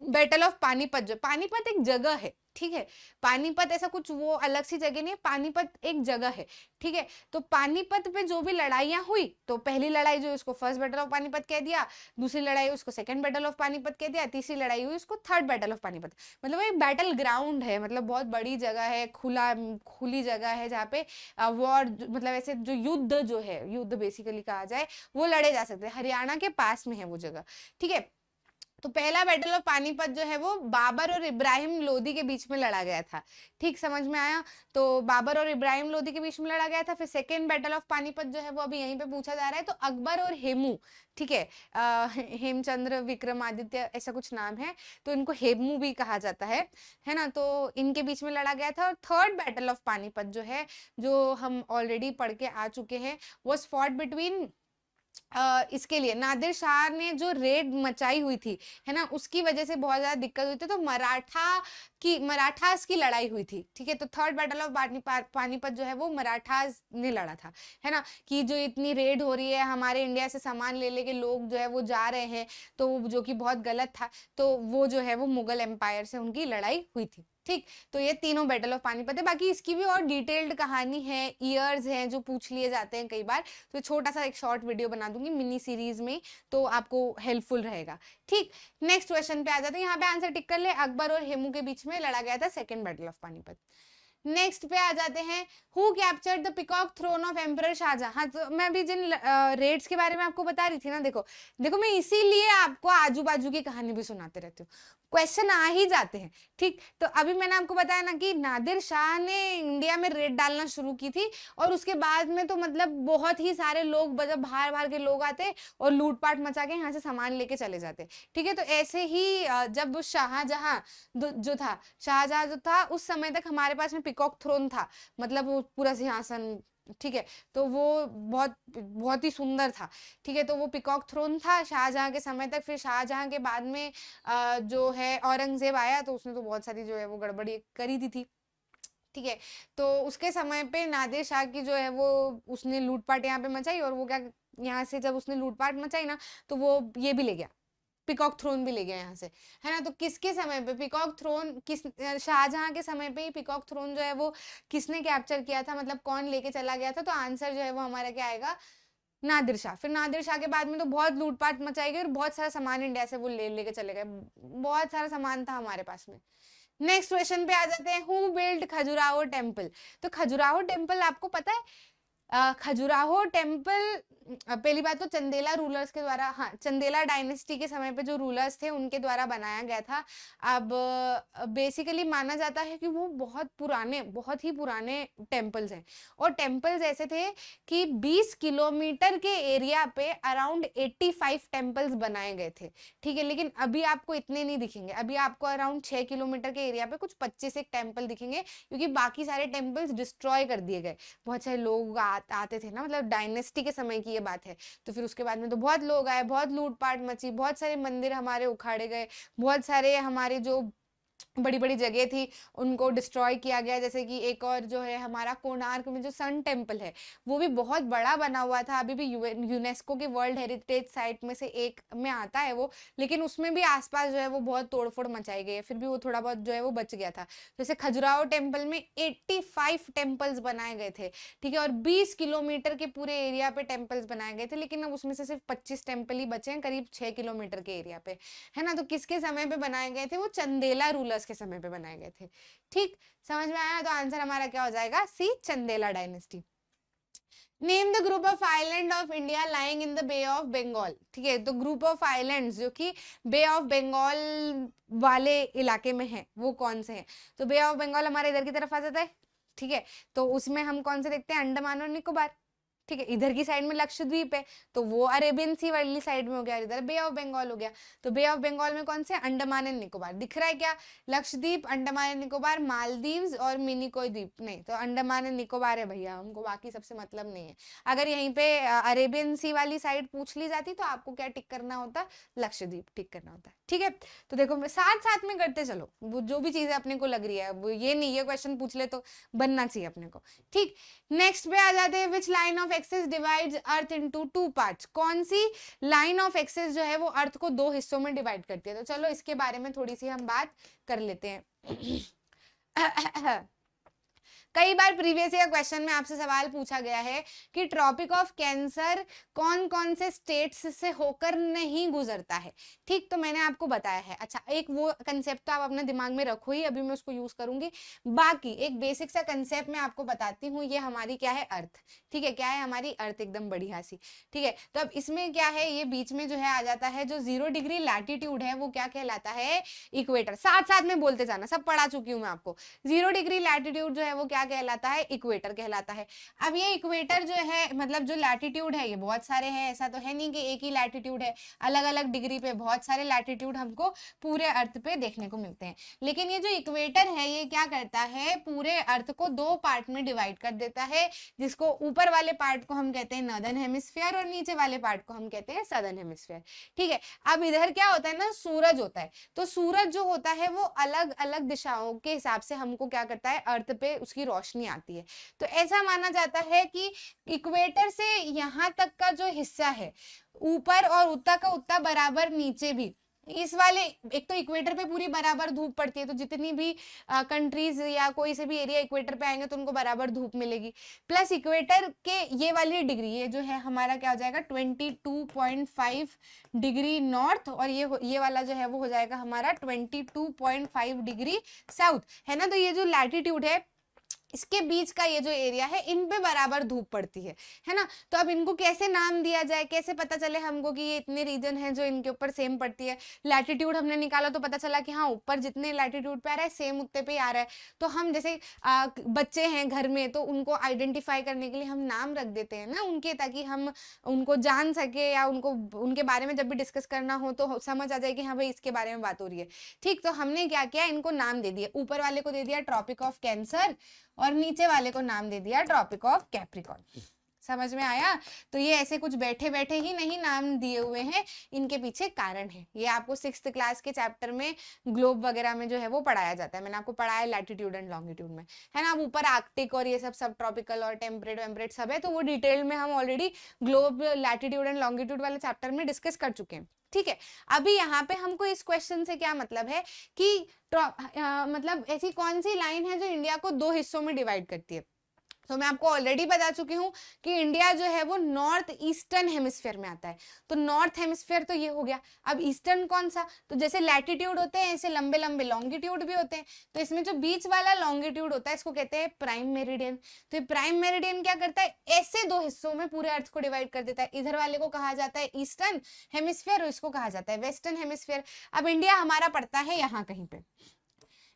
बैटल ऑफ पानीपत, जो पानीपत एक जगह है, ठीक है। पानीपत ऐसा कुछ वो अलग सी जगह नहीं है, पानीपत एक जगह है, ठीक है। तो पानीपत पे जो भी लड़ाइयां हुई, तो पहली लड़ाई जो उसको फर्स्ट बैटल ऑफ पानीपत कह दिया, दूसरी लड़ाई उसको सेकंड बैटल ऑफ पानीपत कह दिया, तीसरी लड़ाई हुई उसको थर्ड बैटल ऑफ पानीपत। मतलब एक बैटल ग्राउंड है, मतलब बहुत बड़ी जगह है, खुली जगह है, जहाँ पे वॉर, मतलब ऐसे जो युद्ध जो है, युद्ध बेसिकली कहा जाए, वो लड़े जा सकते हैं। हरियाणा के पास में है वो जगह, ठीक है। तो पहला बैटल ऑफ पानीपत जो है वो बाबर और इब्राहिम लोदी के बीच में लड़ा गया था। ठीक, समझ में आया। तो बाबर और इब्राहिम लोदी के बीच में लड़ा गया था। फिर सेकेंड बैटल ऑफ पानीपत जो है वो अभी यहीं पे पूछा जा रहा है, तो अकबर और हेमू, ठीक है, हेमचंद्र विक्रमादित्य ऐसा कुछ नाम है, तो इनको हेमू भी कहा जाता है ना। तो इनके बीच में लड़ा गया था। और थर्ड बैटल ऑफ पानीपत जो है, जो हम ऑलरेडी पढ़ के आ चुके हैं, वॉज फॉट बिटवीन, इसके लिए नादिर शाह ने जो रेड मचाई हुई थी, है ना, उसकी वजह से बहुत ज्यादा दिक्कत हुई थी, तो मराठास की लड़ाई हुई थी, ठीक है। तो थर्ड बैटल ऑफ पानीपत जो है वो मराठास ने लड़ा था, है ना, कि जो इतनी रेड हो रही है, हमारे इंडिया से सामान ले लेके लोग जो है वो जा रहे हैं, तो जो कि बहुत गलत था। तो वो जो है वो मुगल एम्पायर से उनकी लड़ाई हुई थी। ठीक, तो ये तीनों बैटल ऑफ पानीपत है। बाकी इसकी भी और डिटेल्ड कहानी है, ईयर्स हैं जो पूछ लिए जाते हैं कई बार, तो छोटा सा एक शॉर्ट वीडियो बना दूंगी मिनी सीरीज में, तो आपको हेल्पफुल रहेगा। ठीक, नेक्स्ट क्वेश्चन पे आ जाते हैं। यहाँ पे आंसर टिक कर ले, अकबर और हेमू के बीच में लड़ा गया था second battle of Panipat. Next पे आ जाते हैं, who captured the peacock throne of emperor Shah Jahan. हाँ, तो मैं अभी जिन रेड्स के बारे में आपको बता रही थी ना, देखो देखो, मैं इसीलिए आपको आजू बाजू की कहानी भी सुनाते रहती हूँ, क्वेश्चन आ ही जाते हैं। ठीक, तो अभी मैंने आपको बताया ना कि नादिर शाह ने इंडिया में रेड डालना शुरू की थी, और उसके बाद में तो मतलब बहुत ही सारे लोग, मतलब बाहर बाहर के लोग आते और लूटपाट मचा के यहाँ से सामान लेके चले जाते। ठीक है, तो ऐसे ही जब शाहजहां जो था, शाहजहां जो था, उस समय तक हमारे पास में पिकॉक थ्रोन था, मतलब वो पूरा सिंहासन, ठीक है। तो वो बहुत बहुत ही सुंदर था, ठीक है। तो वो पिकॉक थ्रोन था शाहजहां के समय तक। फिर शाहजहां के बाद में जो है औरंगजेब आया, तो उसने तो बहुत सारी जो है वो गड़बड़ी करी दी थी, ठीक है। तो उसके समय पे नादिर शाह की जो है वो, उसने लूटपाट यहाँ पे मचाई, और वो क्या, यहाँ से जब उसने लूटपाट मचाई ना, तो वो ये भी ले गया, पिकॉक थ्रोन भी ले गया यहाँ से, है ना। तो किसके समय पे पिकॉक थ्रोन, किस, शाहजहां के समय पे ही पिकॉक थ्रोन जो है वो किसने कैप्चर किया था, मतलब कौन लेके चला गया था। तो आंसर जो है वो हमारा क्या आएगा, नादिर शाह। फिर नादिर शाह के बाद में तो बहुत लूटपाट मचाई गई, और बहुत सारा सामान इंडिया से वो लेके चले गए, बहुत सारा सामान था हमारे पास में। नेक्स्ट क्वेश्चन पे आ जाते हैं, हु बिल्ड खजुराहो टेम्पल। तो खजुराहो टेम्पल आपको पता है, खजुराहो टेम्पल, पहली बात तो चंदेला रूलर्स के द्वारा, हाँ, चंदेला डायनेस्टी के समय पे जो रूलर्स थे उनके द्वारा बनाया गया था। अब बेसिकली माना जाता है कि वो बहुत ही पुराने टेम्पल्स हैं, और टेम्पल्स ऐसे थे कि 20 किलोमीटर के एरिया पे अराउंड 85 टेम्पल्स बनाए गए थे, ठीक है। लेकिन अभी आपको इतने नहीं दिखेंगे, अभी आपको अराउंड 6 किलोमीटर के एरिया पे कुछ 25 एक टेम्पल दिखेंगे, क्योंकि बाकी सारे टेम्पल्स डिस्ट्रॉय कर दिए गए। बहुत सारे लोग आते थे ना, मतलब डायनेस्टी के समय की ये बात है। तो फिर उसके बाद में तो बहुत लोग आए, बहुत लूटपाट मची, बहुत सारे मंदिर हमारे उखाड़े गए, बहुत सारे हमारे जो बड़ी बड़ी जगह थी उनको डिस्ट्रॉय किया गया। जैसे कि एक और जो है हमारा कोणार्क में जो सन टेम्पल है, वो भी बहुत बड़ा बना हुआ था, अभी भी यूनेस्को के वर्ल्ड हेरिटेज साइट में से एक में आता है वो, लेकिन उसमें भी आसपास जो है वो बहुत तोड़फोड़ मचाई गई है, फिर भी वो थोड़ा बहुत जो है वो बच गया था। जैसे खजुराहो टेम्पल में 85 टेम्पल्स बनाए गए थे, ठीक है, और 20 किलोमीटर के पूरे एरिया पे टेम्पल्स बनाए गए थे, लेकिन अब उसमें से सिर्फ 25 टेम्पल ही बचे हैं करीब 6 किलोमीटर के एरिया पे, है ना। तो किसके समय पे बनाए गए थे, वो चंदेला रूलर्स के समय पे बनाए गए थे। ठीक, समझ में आया। तो आंसर हमारा क्या हो जाएगा, C, Chandela dynasty. Name the group of island of India lying in the Bay of Bengal. ठीक है, तो ग्रुप ऑफ आइलैंड्स जो कि बे ऑफ बंगाल वाले इलाके में है, वो कौन से हैं। तो बे ऑफ बंगाल हमारे इधर की तरफ आ जाता है, ठीक है, तो उसमें हम कौन से देखते हैं, अंडमान और निकोबार। ठीक है, इधर की साइड में लक्षद्वीप है तो वो अरेबियन सी वाली साइड में हो गया, इधर बे ऑफ बंगाल हो गया। तो बे ऑफ बंगाल में कौन से, अंडमान एंड निकोबार दिख रहा है क्या, लक्षद्वीप, अंडमान एंड निकोबार, मालदीव्स और मिनिकोय द्वीप नहीं, तो अंडमान एंड निकोबार है भैया, हमको बाकी सबसे मतलब नहीं है। अगर यहीं पे अरेबियन सी वाली साइड पूछ ली जाती तो आपको क्या टिक करना होता, लक्षद्वीप टिक करना होता है। ठीक है, तो देखो साथ साथ में करते चलो, वो जो भी चीजें अपने को लग रही है, वो ये नहीं ये क्वेश्चन पूछ ले तो बनना चाहिए अपने को। ठीक, नेक्स्ट पे आ जाते हैं, which line of axis divides earth into two parts, कौन सी लाइन ऑफ एक्सिस जो है वो अर्थ को दो हिस्सों में डिवाइड करती है। तो चलो इसके बारे में थोड़ी सी हम बात कर लेते हैं। कई बार प्रीवियस ईयर क्वेश्चन में आपसे सवाल पूछा गया है कि ट्रॉपिक ऑफ कैंसर कौन कौन से स्टेट्स से होकर नहीं गुजरता है। ठीक, तो मैंने आपको बताया है। अच्छा, एक वो कंसेप्ट तो आप अपने दिमाग में रखो ही, अभी मैं उसको यूज करूंगी। बाकी एक बेसिक सा कंसेप्ट मैं आपको बताती हूँ, ये हमारी क्या है, अर्थ। ठीक है, क्या है हमारी अर्थ, एकदम बढ़िया सी। ठीक है, तो अब इसमें क्या है, ये बीच में जो है आ जाता है, जो 0 डिग्री लैटिट्यूड है वो क्या कहलाता है, इक्वेटर। साथ साथ में बोलते जाना, सब पढ़ा चुकी हूँ मैं आपको। 0 डिग्री लैटिट्यूड जो है वो क्या कहलाता है, इक्वेटर कहलाता है। अब ये इक्वेटर जो है, मतलब जो लैटिट्यूड है, ये बहुत सारे हैं, ऐसा तो है नहीं कि एक ही लैटिट्यूड है, अलग अलग डिग्री पे बहुत सारे लैटिट्यूड हमको पूरे अर्थ पे देखने को मिलते हैं। लेकिन ये जो इक्वेटर है ये क्या करता है, पूरे अर्थ को दो पार्ट में डिवाइड कर देता है, जिसको ऊपर वाले पार्ट को हम कहते हैं नॉर्दर्न हेमिस्फीयर और नीचे वाले पार्ट को हम कहते हैं सदर्न हेमिस्फीयर। ठीक है, अब इधर क्या होता है ना, सूरज होता है, तो सूरज जो होता है वो अलग अलग दिशाओं के हिसाब से हमको क्या करता है, अर्थ पे उसकी रोशनी आती है। तो ऐसा माना जाता है कि इक्वेटर से यहाँ तक का जो हिस्सा है, ऊपर और उतना का उतना बराबर नीचे भी, इस वाले, एक तो इक्वेटर पे पूरी बराबर धूप पड़ती है, तो जितनी भी कंट्रीज या कोई से भी एरिया इक्वेटर पे आएंगे तो उनको बराबर धूप मिलेगी। प्लस इक्वेटर के ये वाली डिग्री, ये जो है हमारा क्या हो जाएगा, 22.5 डिग्री नॉर्थ, और ये वाला जो है वो हो जाएगा हमारा 22.5 डिग्री साउथ, है ना। तो ये जो लैटिट्यूड है, इसके बीच का ये जो एरिया है, इन पे बराबर धूप पड़ती है ना। तो अब इनको कैसे नाम दिया जाए, कैसे पता चले हमको कि ये इतने रीजन हैं जो इनके ऊपर सेम पड़ती है। लैटिट्यूड हमने निकाला तो पता चला कि हाँ, ऊपर जितने लैटिट्यूड पे आ रहा है सेम उतने पे आ रहा है। तो हम जैसे बच्चे हैं घर में, तो उनको आइडेंटिफाई करने के लिए हम नाम रख देते हैं ना उनके, ताकि हम उनको जान सके, या उनको उनके बारे में जब भी डिस्कस करना हो तो समझ आ जाए कि हाँ भाई इसके बारे में बात हो रही है। ठीक, तो हमने क्या किया, इनको नाम दे दिया। ऊपर वाले को दे दिया ट्रॉपिक ऑफ कैंसर और नीचे वाले को नाम दे दिया ट्रॉपिक ऑफ कैप्रिकॉर्न। समझ में आया। तो ये ऐसे कुछ बैठे बैठे ही नहीं नाम दिए हुए हैं, इनके पीछे कारण है। ये आपको 6th क्लास के चैप्टर में ग्लोब वगैरह में जो है वो पढ़ाया जाता है। मैंने आपको पढ़ाया लैटिट्यूड एंड लॉन्गिट्यूड में, है ना। अब ऊपर आर्कटिक और ये सब ट्रॉपिकल और टेम्परेट वेम्परेट सब है, तो वो डिटेल में हम already globe, latitude and longitude वाले चैप्टर में डिस्कस कर चुके हैं। ठीक है, अभी यहाँ पे हमको इस क्वेश्चन से क्या मतलब है कि मतलब ऐसी कौन सी लाइन है जो इंडिया को दो हिस्सों में डिवाइड करती है। तो मैं आपको ऑलरेडी बता चुकी हूँ कि इंडिया जो है वो नॉर्थ ईस्टर्न हेमिस्फीयर में आता है। तो नॉर्थ हेमिस्फीयर तो ये हो गया। अब ईस्टर्न कौन सा, तो जैसे लैटिट्यूड होते हैं ऐसे लंबे लंबे लॉन्गिट्यूड भी होते हैं। तो इसमें जो बीच वाला लॉन्गिट्यूड होता है इसको कहते हैं प्राइम मेरिडियन। तो प्राइम मेरिडियन क्या करता है, ऐसे दो हिस्सों में पूरे अर्थ को डिवाइड कर देता है। इधर वाले को कहा जाता है ईस्टर्न हेमिस्फीयर और इसको कहा जाता है वेस्टर्न हेमिस्फीयर। अब इंडिया हमारा पड़ता है यहाँ कहीं पे,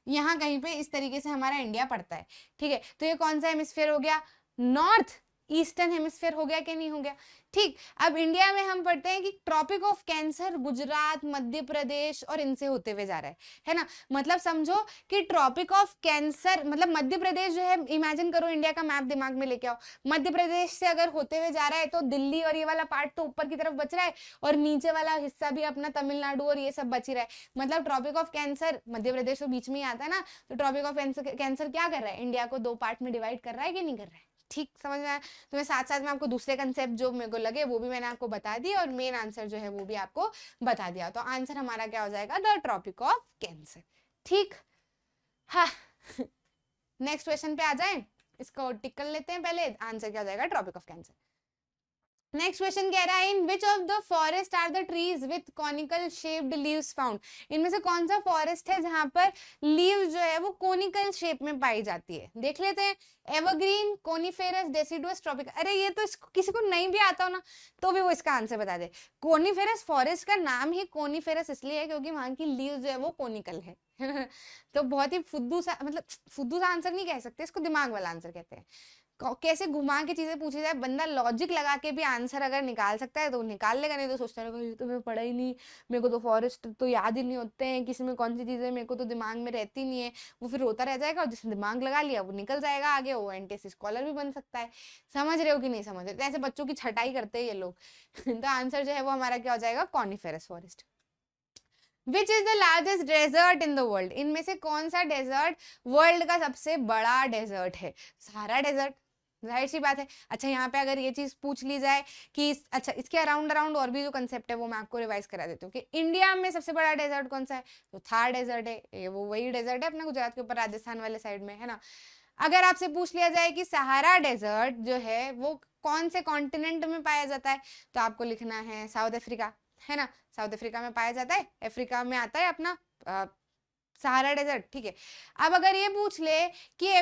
यहाँ कहीं पे इस तरीके से हमारा इंडिया पड़ता है। ठीक है, तो ये कौन सा हेमिस्फीयर हो गया, नॉर्थ ईस्टर्न हेमिस्फीयर हो गया कि नहीं हो गया। ठीक, अब इंडिया में हम पढ़ते हैं कि tropic of cancer Gujarat, Madhya Pradesh और इनसे होते हुए जा रहा है ना। मतलब समझो कि ट्रॉपिक ऑफ कैंसर, मतलब मध्य प्रदेश जो है, इमेजिन करो इंडिया का मैप दिमाग में लेके आओ। मध्य प्रदेश से अगर होते हुए जा रहा है तो दिल्ली और ये वाला पार्ट तो ऊपर की तरफ बच रहा है, और नीचे वाला हिस्सा भी अपना तमिलनाडु और ये सब बच ही रहा है। मतलब tropic of cancer, Madhya Pradesh तो बीच में ही आता है ना, तो ट्रॉपिक ऑफ कैंसर क्या कर रहा है, इंडिया को दो पार्ट में डिवाइड कर रहा है कि नहीं कर रहा है। ठीक, समझ में आया। तो मैं साथ साथ में आपको दूसरे कंसेप्ट जो मेरे को लगे वो भी मैंने आपको बता दिए, और मेन आंसर जो है वो भी आपको बता दिया। तो आंसर हमारा क्या हो जाएगा, द ट्रॉपिक ऑफ कैंसर। ठीक, हाँ। नेक्स्ट क्वेश्चन पे आ जाए, इसको टिक कर लेते हैं। पहले आंसर क्या हो जाएगा, Tropic of Cancer. Next question कह रहा है in which of the forests are the trees with conical shaped leaves found. इनमें से कौन सा फॉरेस्ट है जहां पर लीव जो है वो कोनिकल शेप में पाई जाती है। देख लेते हैं, एवरग्रीन, कोनिफेरस, डेसिडुअस, ट्रॉपिकल। अरे ये तो किसी को नहीं भी आता हो ना तो भी वो इसका आंसर बता दे। कोनिफेरस फॉरेस्ट का नाम ही कोनिफेरस इसलिए है क्योंकि वहां की लीव जो है वो कोनिकल है। तो बहुत ही फुद्दू सा, मतलब फुद्दू सा आंसर नहीं कह सकते इसको, दिमाग वाला आंसर कहते हैं। कैसे घुमा के चीजें पूछी जाए, बंदा लॉजिक लगा के भी आंसर अगर निकाल सकता है तो निकाल लेगा, नहीं तो सोचता रहेगा ये तो मैं पढ़ा ही नहीं, मेरे को तो फॉरेस्ट तो याद ही नहीं होते हैं, किसी में कौन सी चीजें मेरे को तो दिमाग में रहती नहीं है। वो फिर रोता रह जाएगा और जिसने दिमाग लगा लिया वो निकल जाएगा आगे, वो एनटीएससी स्कॉलर भी बन सकता है। समझ रहे हो कि नहीं समझ रहे? तो ऐसे बच्चों की छटाई करते हैं ये लोग। तो आंसर जो है वो हमारा क्या हो जाएगा, coniferous forest. Which is the largest desert in the world. इनमें से कौन सा डेजर्ट वर्ल्ड का सबसे बड़ा डेजर्ट है? सहारा डेजर्ट, जाहिर सी बात है। अच्छा यहाँ पे अगर ये चीज पूछ ली जाए कि अच्छा इसके अराउंड अराउंड और भी जो कंसेप्ट है वो मैं आपको रिवाइज करा देती हूँ कि इंडिया में सबसे बड़ा डेजर्ट कौन सा है, तो थार डेजर्ट है। ये वो वही डेजर्ट है अपना गुजरात के ऊपर राजस्थान वाले साइड में, है ना। अगर आपसे पूछ लिया जाए कि सहारा डेजर्ट जो है वो कौन से कॉन्टिनेंट में पाया जाता है, तो आपको लिखना है साउथ अफ्रीका, है ना। साउथ अफ्रीका में पाया जाता है, अफ्रीका में आता है अपना सहारा डेजर्ट, ठीक है। अब अगर ये पूछ ले कि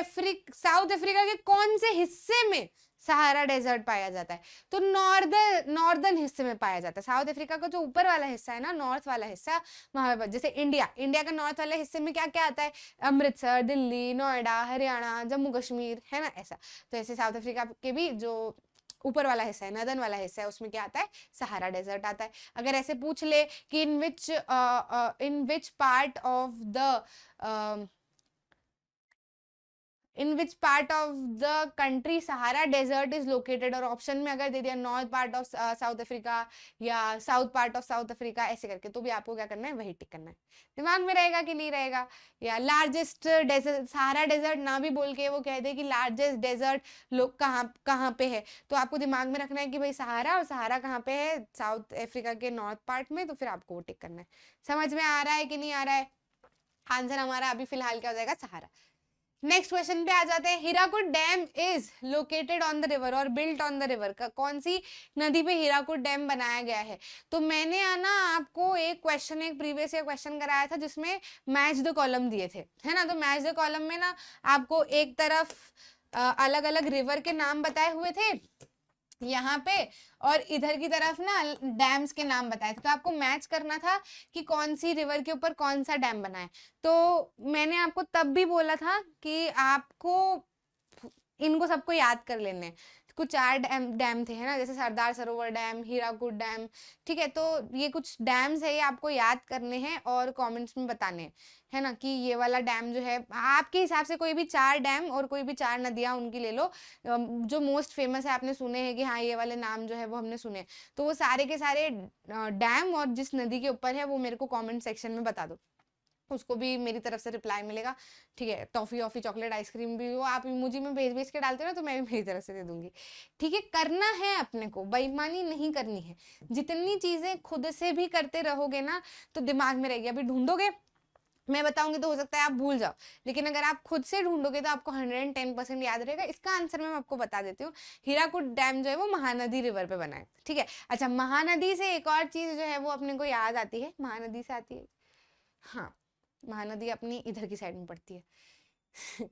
साउथ अफ्रीका के कौन से हिस्से में सहारा डेजर्ट पाया जाता है, तो नॉर्दर्न हिस्से में पाया जाता है। साउथ अफ्रीका का जो ऊपर वाला हिस्सा है ना, नॉर्थ वाला हिस्सा, वहां पर जैसे इंडिया का नॉर्थ वाले हिस्से में क्या क्या आता है, अमृतसर, दिल्ली, नोएडा, हरियाणा, जम्मू कश्मीर, है ना, ऐसा। तो ऐसे साउथ अफ्रीका के भी जो ऊपर वाला हिस्सा है, नदन वाला हिस्सा है, उसमें क्या आता है, सहारा डेजर्ट आता है। अगर ऐसे पूछ ले कि in which part of the in which part of the country Sahara desert is located, और ऑप्शन में अगर दे दिया north part of South Africa या south part of South Africa ऐसे करके, तो भी आपको क्या करना है, वही टिक करना है। दिमाग में रहेगा कि नहीं रहेगा। या लार्जेस्ट डेजर्ट, सहारा डेजर्ट ना भी बोल के वो कह दे कि लार्जेस्ट डेजर्ट लोग कहाँ पे है, तो आपको दिमाग में रखना है कि भाई सहारा, और सहारा कहाँ पे है, साउथ अफ्रीका के नॉर्थ पार्ट में, तो फिर आपको वो टिक करना है। समझ में आ रहा है कि नहीं आ रहा है? आंसर हमारा अभी फिलहाल क्या हो जाएगा, सहारा। नेक्स्ट क्वेश्चन पे आ जाते हैं। Hirakud dam is located on the river और बिल्ट ऑन द रिवर। कौन सी नदी पे हीराकुड डैम बनाया गया है? तो मैंने आना आपको एक प्रीवियस ईयर क्वेश्चन कराया था जिसमें मैच द कॉलम दिए थे, है ना। तो मैच द कॉलम में ना आपको एक तरफ अलग अलग रिवर के नाम बताए हुए थे यहाँ पे, और इधर की तरफ ना डैम्स के नाम बताए थे। तो आपको मैच करना था कि कौन सी रिवर के ऊपर कौन सा डैम बना है। तो मैंने आपको तब भी बोला था कि आपको इनको सबको याद कर लेने हैं। कुछ 4 डैम थे, है ना, जैसे सरदार सरोवर डैम, हीराकुड डैम, ठीक है। तो ये कुछ डैम्स है, ये आपको याद करने हैं और कमेंट्स में बताने हैं, है ना, कि ये वाला डैम जो है आपके हिसाब से कोई भी 4 डैम और कोई भी 4 नदियां उनकी ले लो जो मोस्ट फेमस है, आपने सुने हैं कि हाँ ये वाले नाम जो है वो हमने सुने। तो वो सारे के सारे डैम और जिस नदी के ऊपर है वो मेरे को कॉमेंट सेक्शन में बता दो, उसको भी मेरी तरफ से रिप्लाई मिलेगा, ठीक है। टॉफी ऑफी चॉकलेट आइसक्रीम भी वो आप इमोजी में भेज भेज के डालते हो ना, तो मैं भी मेरी तरफ से दे दूंगी, ठीक है। करना है अपने को, बेईमानी नहीं करनी है। जितनी चीजें खुद से भी करते रहोगे ना तो दिमाग में रहेगी। अभी ढूंढोगे, मैं बताऊंगी तो हो सकता है आप भूल जाओ, लेकिन अगर आप खुद से ढूंढोगे तो आपको 110% याद रहेगा। इसका आंसर मैं आपको बता देती हूँ। हीराकुड डैम जो है वो महानदी रिवर पे बना है, ठीक है। अच्छा, महानदी से एक और चीज जो है वो अपने को याद आती है, महानदी से आती है, हाँ, महानदी अपनी इधर की साइड में पड़ती है।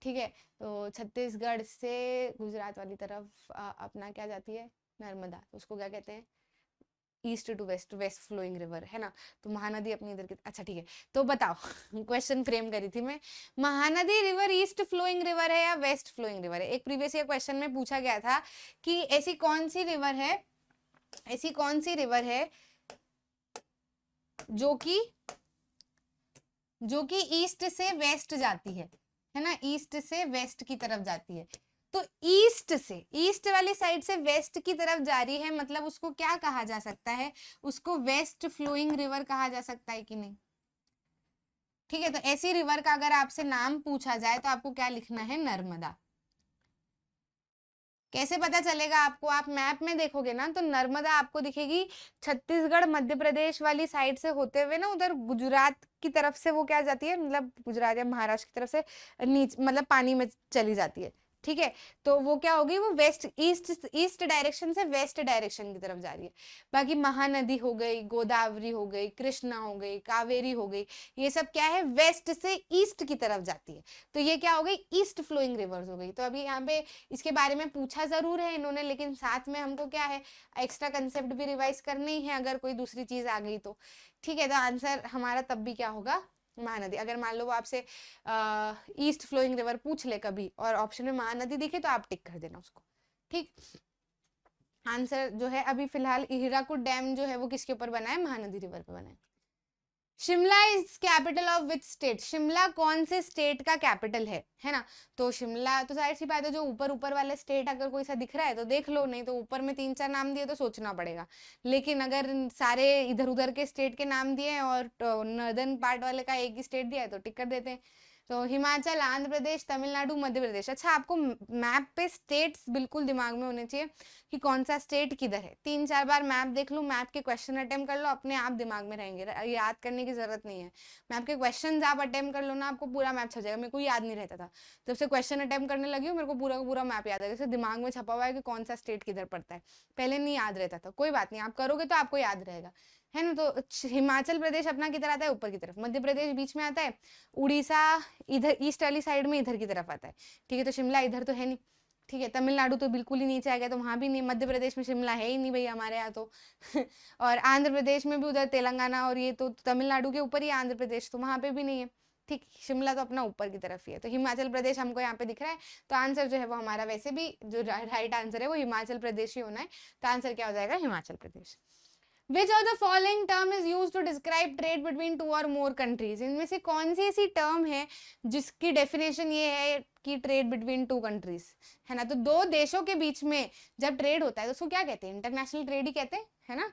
ठीक है। तो छत्तीसगढ़ से गुजरात वाली तरफ अपना क्या जाती है, नर्मदा। तो उसको क्या कहते हैं, east to west, west flowing river, है ना। तो महानदी अपनी इधर की, अच्छा ठीक है। तो बताओ, क्वेश्चन फ्रेम करी थी मैं, Mahanadi river east flowing river है या वेस्ट फ्लोइंग रिवर है। एक प्रीवियस ईयर क्वेश्चन में पूछा गया था कि ऐसी कौन सी रिवर है, ऐसी कौन सी रिवर है जो कि ईस्ट से वेस्ट जाती है ना, ईस्ट से वेस्ट की तरफ जाती है। तो ईस्ट वाली साइड से वेस्ट की तरफ जा रही है, मतलब उसको क्या कहा जा सकता है, उसको वेस्ट फ्लोइंग रिवर कहा जा सकता है कि नहीं, ठीक है। तो ऐसी रिवर का अगर आपसे नाम पूछा जाए तो आपको क्या लिखना है, नर्मदा। कैसे पता चलेगा आपको, आप मैप में देखोगे ना तो नर्मदा आपको दिखेगी छत्तीसगढ़ मध्य प्रदेश वाली साइड से होते हुए ना, उधर गुजरात की तरफ से वो क्या जाती है, मतलब गुजरात या महाराष्ट्र की तरफ से नीचे, मतलब पानी में चली जाती है, ठीक है, तो वो क्या होगी, वो वेस्ट ईस्ट डायरेक्शन से वेस्ट डायरेक्शन की तरफ जा रही है। बाकी महानदी हो गई, गोदावरी हो गई, कृष्णा हो गई, कावेरी हो गई, ये सब क्या है, वेस्ट से ईस्ट की तरफ जाती है। तो ये क्या हो गई, ईस्ट फ्लोइंग रिवर्स हो गई। तो अभी यहाँ पे इसके बारे में पूछा जरूर है इन्होंने, लेकिन साथ में हमको क्या है, एक्स्ट्रा कंसेप्ट भी रिवाइज करने ही है अगर कोई दूसरी चीज आ गई तो। ठीक है, तो आंसर हमारा तब भी क्या होगा, महानदी। अगर मान लो वो आपसे ईस्ट फ्लोइंग रिवर पूछ ले कभी और ऑप्शन में महानदी दिखे तो आप टिक कर देना उसको। ठीक, आंसर जो है अभी फिलहाल हीराकुद डैम जो है वो किसके ऊपर बना है, महानदी रिवर पे बना है। Shimla is capital of which state, Shimla कौन से स्टेट का कैपिटल है ना। तो शिमला तो जाहिर सी बात है, जो ऊपर ऊपर वाले स्टेट अगर कोई सा दिख रहा है तो देख लो, नहीं तो ऊपर में 3-4 नाम दिए तो सोचना पड़ेगा। लेकिन अगर सारे इधर उधर के स्टेट के नाम दिए और नॉर्दर्न पार्ट वाले का एक ही स्टेट दिया है तो टिक कर देते हैं। तो हिमाचल, आंध्र प्रदेश, तमिलनाडु, मध्य प्रदेश। अच्छा, आपको मैप पे स्टेट्स बिल्कुल दिमाग में होने चाहिए कि कौन सा स्टेट किधर है। 3-4 बार मैप देख लो, मैप के क्वेश्चन अटेम्प्ट कर लो, अपने आप दिमाग में रहेंगे, याद करने की जरूरत नहीं है। मैप के क्वेश्चन आप अटेम्प्ट कर लो ना, आपको पूरा मैप छप जाएगा। मेरे को याद नहीं रहता था, जब से क्वेश्चन अटेम्प्ट करने लगी हूँ मेरे को पूरा का पूरा मैप याद है, जैसे दिमाग में छपा हुआ है कि कौन सा स्टेट किधर पड़ता है। पहले नहीं याद रहता था, कोई बात नहीं, आप करोगे तो आपको याद रहेगा, है ना। तो हिमाचल प्रदेश अपना किधर आता है, ऊपर की तरफ, मध्य प्रदेश बीच में आता है, उड़ीसा इधर ईस्ट वाली साइड में इधर की तरफ आता है। ठीक है, तो शिमला इधर तो है नहीं। ठीक है, तमिलनाडु तो बिल्कुल ही नीचे आ गया, तो वहां भी नहीं, मध्य प्रदेश में शिमला है ही नहीं भाई हमारे यहाँ तो और आंध्र प्रदेश में भी उधर तेलंगाना और ये तो तमिलनाडु के ऊपर ही आंध्र प्रदेश, तो वहां पे भी नहीं है। ठीक, शिमला तो अपना ऊपर की तरफ ही है, तो हिमाचल प्रदेश हमको यहाँ पे दिख रहा है। तो आंसर जो है वो हमारा वैसे भी जो राइट आंसर है वो हिमाचल प्रदेश ही होना है। तो आंसर क्या हो जाएगा, Himachal Pradesh. Which of the following term is used to describe trade between two or more countries? इनमें से कौन सी ऐसी टर्म है जिसकी डेफिनेशन ये है कि ट्रेड बिटवीन टू कंट्रीज, है ना। तो दो देशों के बीच में जब ट्रेड होता है तो उसको क्या कहते हैं, इंटरनेशनल ट्रेड ही कहते हैं, है ना।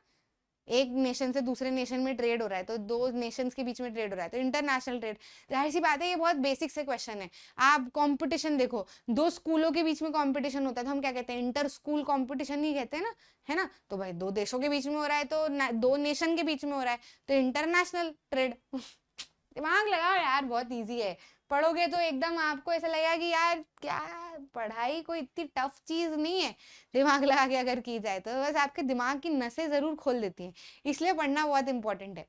एक नेशन से दूसरे नेशन में ट्रेड हो रहा है तो दो नेशंस के बीच में ट्रेड हो रहा है तो इंटरनेशनल ट्रेड। जाहिर सी बात है ये बहुत बेसिक से क्वेश्चन है। आप कंपटीशन देखो, दो स्कूलों के बीच में कंपटीशन होता है तो हम क्या कहते हैं, इंटर स्कूल कंपटीशन ही कहते हैं ना, है ना। तो भाई दो देशों के बीच में हो रहा है तो दो नेशन के बीच में हो रहा है तो इंटरनेशनल ट्रेड दिमाग लगाओ यार, बहुत इजी है। पढ़ोगे तो एकदम आपको ऐसा लगेगा कि यार क्या पढ़ाई कोई इतनी टफ चीज नहीं है, दिमाग लगा के अगर की जाए तो बस आपके दिमाग की नसें जरूर खोल देती हैं, इसलिए पढ़ना बहुत इंपॉर्टेंट है।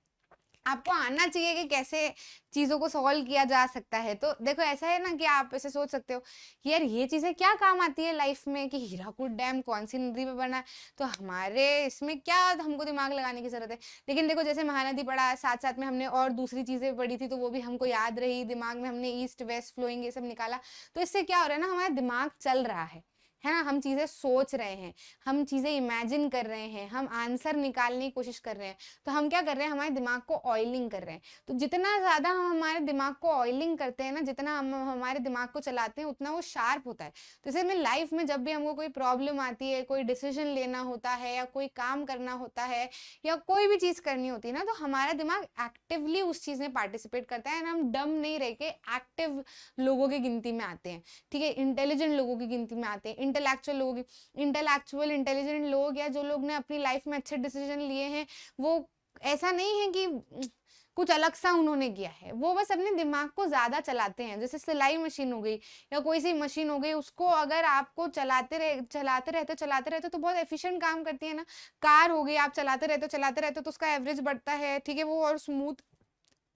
आपको आना चाहिए कि कैसे चीजों को सॉल्व किया जा सकता है। तो देखो ऐसा है ना कि आप ऐसे सोच सकते हो कि यार ये चीजें क्या काम आती है लाइफ में, कि हीराकुद डैम कौन सी नदी पे बना है, तो हमारे इसमें क्या हमको दिमाग लगाने की जरूरत है। लेकिन देखो जैसे महानदी पढ़ा, साथ साथ में हमने और दूसरी चीजें पढ़ी थी तो वो भी हमको याद रही, दिमाग में हमने ईस्ट वेस्ट फ्लोइंग ये सब निकाला। तो इससे क्या हो रहा है ना, हमारा दिमाग चल रहा है ना, हम चीजें सोच रहे हैं, हम चीजें इमेजिन कर रहे हैं, हम आंसर निकालने की कोशिश कर रहे हैं। तो हम क्या कर रहे हैं, हमारे दिमाग को ऑयलिंग कर रहे हैं। तो जितना ज्यादा हम हमारे दिमाग को ऑयलिंग करते हैं ना, जितना हम हमारे दिमाग को चलाते हैं उतना वो शार्प होता है। तो जैसे में लाइफ में जब भी हमको कोई प्रॉब्लम आती है, कोई डिसीजन लेना होता है या कोई काम करना होता है या कोई भी चीज करनी होती है ना, तो हमारा दिमाग एक्टिवली उस चीज में पार्टिसिपेट करता है। हम डम नहीं रह के एक्टिव लोगों की गिनती में आते हैं, ठीक है, इंटेलिजेंट लोगों की गिनती में आते हैं। इंटेलेक्चुअल लोग, इंटेलेक्चुअल इंटेलिजेंट लोग या जो लोग ने अपनी लाइफ में अच्छे डिसीजन लिए हैं, वो ऐसा नहीं है कि कुछ अलग सा उन्होंने किया है, वो बस अपने दिमाग को ज्यादा चलाते हैं। जैसे सिलाई मशीन हो गई या कोई सी मशीन हो गई, उसको अगर आपको चलाते रहते तो बहुत एफिशिएंट काम करती है ना। कार हो गई, आप चलाते रहते तो उसका एवरेज बढ़ता है, ठीक है, वो और स्मूथ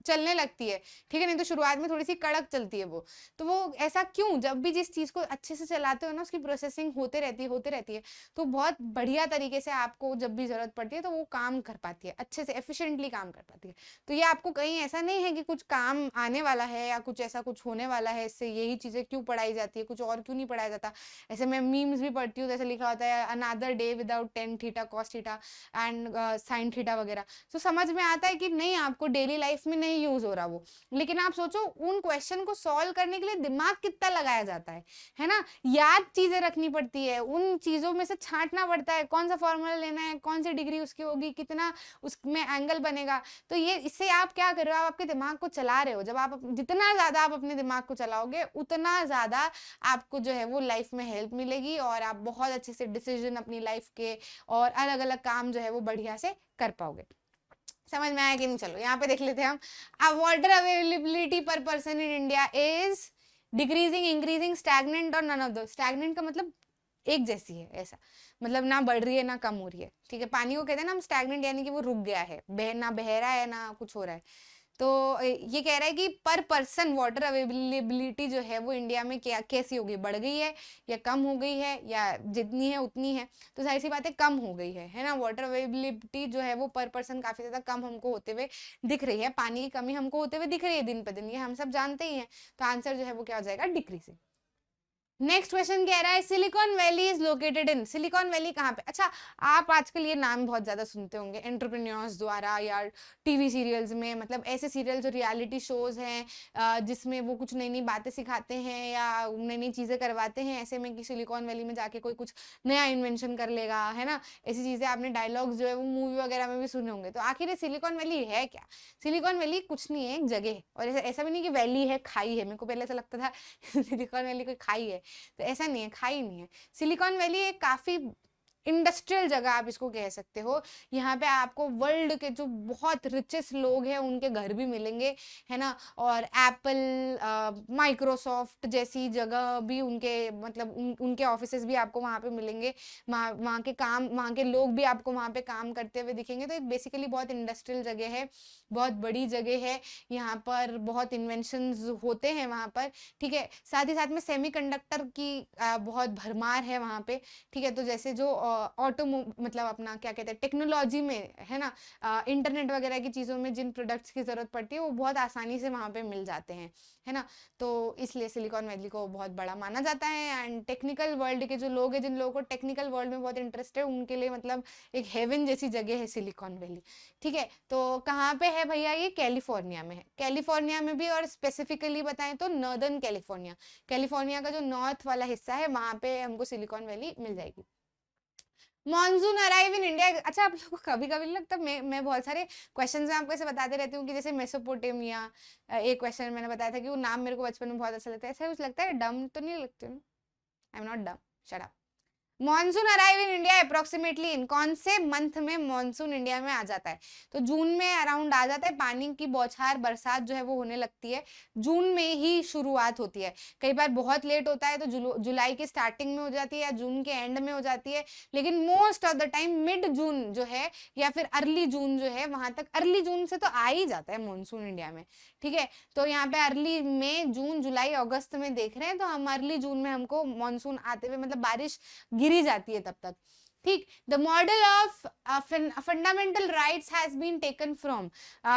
चलने लगती है, ठीक है। नहीं तो शुरुआत में थोड़ी सी कड़क चलती है वो। तो वो ऐसा क्यों, जब भी जिस चीज को अच्छे से चलाते हो ना उसकी प्रोसेसिंग होते रहती है तो बहुत बढ़िया तरीके से आपको जब भी जरूरत पड़ती है तो वो काम कर पाती है, अच्छे से एफिशिएंटली काम कर पाती है। तो ये आपको कहीं ऐसा नहीं है कि कुछ काम आने वाला है या कुछ ऐसा कुछ होने वाला है, इससे यही चीजें क्यों पढ़ाई जाती है, कुछ और क्यों नहीं पढ़ाया जाता। ऐसे मैं मीम्स भी पढ़ती हूँ, जैसे लिखा होता है another day without tan theta cos theta and sine theta वगैरह। तो समझ में आता है कि नहीं, आपको डेली लाइफ में नहीं यूज हो रहा वो। लेकिन आप सोचो उन क्वेश्चन को सॉल्व करने के लिए दिमाग कितना लगाया जाता है ना। याद चीजें रखनी पड़ती है, उन चीजों में से छांटना पड़ता है, कौन सा फॉर्मूला लेना है, कौन सी डिग्री उसकी होगी, कितना उसमें एंगल बनेगा। तो ये इससे आप क्या कर रहे हो, आप आपके दिमाग को चला रहे हो। जब आप जितना ज्यादा आप अपने दिमाग को चलाओगे उतना ज्यादा आपको जो है वो लाइफ में हेल्प मिलेगी और आप बहुत अच्छे से डिसीजन अपनी लाइफ के और अलग अलग काम जो है वो बढ़िया से कर पाओगे। समझ में आया कि नहीं। चलो यहाँ पे देख लेते हैं हम। वाटर अवेलेबिलिटी पर person in India is decreasing, increasing, stagnant और नन ऑफ द। स्टैग्नेंट का मतलब एक जैसी है, ऐसा मतलब ना बढ़ रही है ना कम हो रही है, ठीक है। पानी को कहते हैं ना हम स्टैग्नेंट, यानी कि वो रुक गया है, ना बह रहा है ना कुछ हो रहा है। तो ये कह रहा है कि पर पर्सन वाटर अवेलेबिलिटी जो है वो इंडिया में क्या कैसी होगी, बढ़ गई है या कम हो गई है, या जितनी है उतनी है। तो जाहिर सी बात है कम हो गई है ना। वाटर अवेलेबिलिटी जो है वो पर पर्सन काफी ज्यादा कम हमको होते हुए दिख रही है, पानी की कमी हमको होते हुए दिख रही है दिन पर दिन, ये हम सब जानते ही हैं। तो आंसर जो है वो क्या हो जाएगा, डिक्रीजिंग। नेक्स्ट क्वेश्चन कह रहा है silicon valley is located in. Silicon valley कहाँ पे? अच्छा, आप आजकल ये नाम बहुत ज्यादा सुनते होंगे एंटरप्रेन्योर्स द्वारा या टीवी सीरियल्स में, मतलब ऐसे सीरियल्स जो रियलिटी शोज हैं जिसमें वो कुछ नई नई बातें सिखाते हैं या नई नई चीजें करवाते हैं, ऐसे में कि सिलिकॉन वैली में जाके कोई कुछ नया इन्वेंशन कर लेगा, है ना। ऐसी चीजें आपने डायलॉग्स जो है वो मूवी वगैरह में भी सुने होंगे। तो आखिर सिलिकॉन वैली है क्या? सिलिकॉन वैली कुछ नहीं है, एक जगह है। और ऐसा भी नहीं कि वैली है, खाई है। मेरे को पहले ऐसा लगता था सिलिकॉन वैली कोई खाई है, तो ऐसा नहीं है, खाई नहीं है। सिलिकॉन वैली एक काफी इंडस्ट्रियल जगह आप इसको कह सकते हो। यहाँ पे आपको वर्ल्ड के जो बहुत रिचेस्ट लोग हैं उनके घर भी मिलेंगे, है ना। और एप्पल, माइक्रोसॉफ्ट जैसी जगह भी उनके मतलब उनके ऑफिसेज भी आपको वहाँ पे मिलेंगे। वहाँ के काम, वहाँ के लोग भी आपको वहाँ पे काम करते हुए दिखेंगे। तो एक बेसिकली बहुत इंडस्ट्रियल जगह है, बहुत बड़ी जगह है। यहाँ पर बहुत इन्वेंशंस होते हैं वहाँ पर, ठीक है। साथ ही साथ में सेमीकंडक्टर की बहुत भरमार है वहाँ पे, ठीक है। तो जैसे जो मतलब अपना क्या कहते हैं टेक्नोलॉजी में, है ना, इंटरनेट वगैरह की चीज़ों में जिन प्रोडक्ट्स की ज़रूरत पड़ती है वो बहुत आसानी से वहाँ पे मिल जाते हैं, है ना। तो इसलिए सिलिकॉन वैली को बहुत बड़ा माना जाता है। एंड टेक्निकल वर्ल्ड के जो लोग हैं, जिन लोगों को टेक्निकल वर्ल्ड में बहुत इंटरेस्ट है, उनके लिए मतलब एक हेवन जैसी जगह है सिलिकॉन वैली, ठीक है। तो कहाँ पे है भैया? ये कैलिफोर्निया में है। कैलिफोर्निया में भी, और स्पेसिफिकली बताएं तो नॉर्दर्न कैलिफोर्निया, कैलिफोर्निया का जो नॉर्थ वाला हिस्सा है वहां पे हमको सिलिकॉन वैली मिल जाएगी। Monsoon arrive in India. अच्छा, आप लोगों को कभी कभी लगता है मैं बहुत सारे क्वेश्चंस में आपको ऐसे बताते रहती हूँ कि जैसे मेसोपोटामिया, एक क्वेश्चन मैंने बताया था कि वो नाम मेरे को बचपन में बहुत अच्छा लगता है। ऐसा कुछ लगता है? डम तो नहीं लगती हूँ? I am not dumb, shut up. Monsoon arrive in India approximately in. कौन से मंथ में मॉनसून इंडिया में आ जाता है? तो जून में अराउंड आ जाता है। पानी की बौछार, बरसात जो है वो होने लगती है जून में ही, शुरुआत होती है। कई बार बहुत लेट होता है तो जुलाई की स्टार्टिंग में हो जाती है या जून के एंड में हो जाती है, लेकिन most of the time mid June जो है या फिर अर्ली जून जो है, वहां तक अर्ली जून से तो आ ही जाता है मॉनसून इंडिया में, ठीक है। तो यहाँ पे अर्ली मई, जून, जुलाई, अगस्त में देख रहे हैं, तो हम अर्ली जून में हमको मॉनसून आते हुए, मतलब बारिश गिरी जाती है तब तक, ठीक। The model of fundamental rights has been taken from.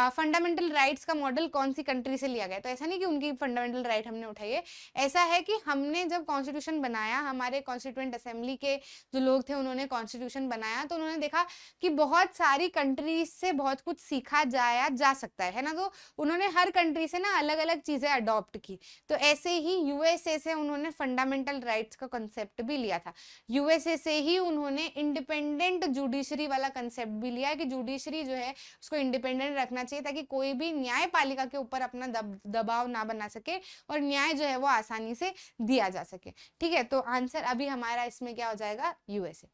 Fundamental rights का मॉडल कौन सी कंट्री से लिया गया? तो ऐसा नहीं कि उनकी फंडामेंटल राइट हमने उठाई है, ऐसा है कि हमने जब कॉन्स्टिट्यूशन बनाया, हमारे कॉन्स्टिट्यूएंट असेंबली के जो लोग थे उन्होंने कॉन्स्टिट्यूशन बनाया, तो उन्होंने देखा कि बहुत सारी कंट्रीज से बहुत कुछ सीखा जाया जा सकता है ना। तो उन्होंने हर कंट्री से ना अलग अलग चीजें अडॉप्ट की। तो ऐसे ही यूएसए से उन्होंने फंडामेंटल राइट्स का कंसेप्ट भी लिया था। यूएसए से ही उन्होंने इंडिपेंडेंट जुडिशरी वाला कंसेप्ट भी लिया कि जुडिशरी जो है उसको इंडिपेंडेंट रखना चाहिए, ताकि कोई भी न्यायपालिका के ऊपर अपना दबाव ना बना सके और न्याय जो है वो आसानी से दिया जा सके, ठीक है। तो आंसर अभी हमारा इसमें क्या हो जाएगा? USA.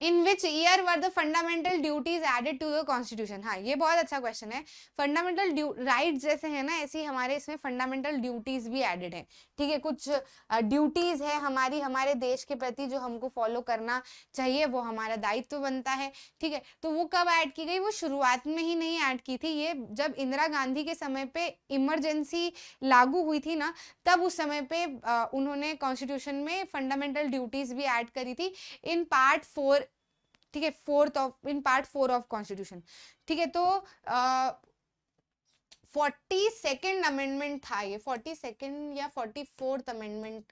In which year were the fundamental duties added to the constitution? हाँ, ये बहुत अच्छा क्वेश्चन है। फंडामेंटल राइट्स जैसे है ना, ऐसी हमारे इसमें फंडामेंटल ड्यूटीज भी एडेड है, ठीक है। कुछ ड्यूटीज है हमारी, हमारे देश के प्रति जो हमको फॉलो करना चाहिए, वो हमारा दायित्व बनता है, ठीक है। तो वो कब ऐड की गई? वो शुरुआत में ही नहीं ऐड की थी, ये जब इंदिरा गांधी के समय पे इमरजेंसी लागू हुई थी ना, तब उस समय पे उन्होंने कॉन्स्टिट्यूशन में फंडामेंटल ड्यूटीज भी ऐड करी थी इन पार्ट 4, ठीक है, इन पार्ट 4 ऑफ कॉन्स्टिट्यूशन, ठीक है। तो 42nd अमेंडमेंट था ये, 42nd या 44th अमेंडमेंट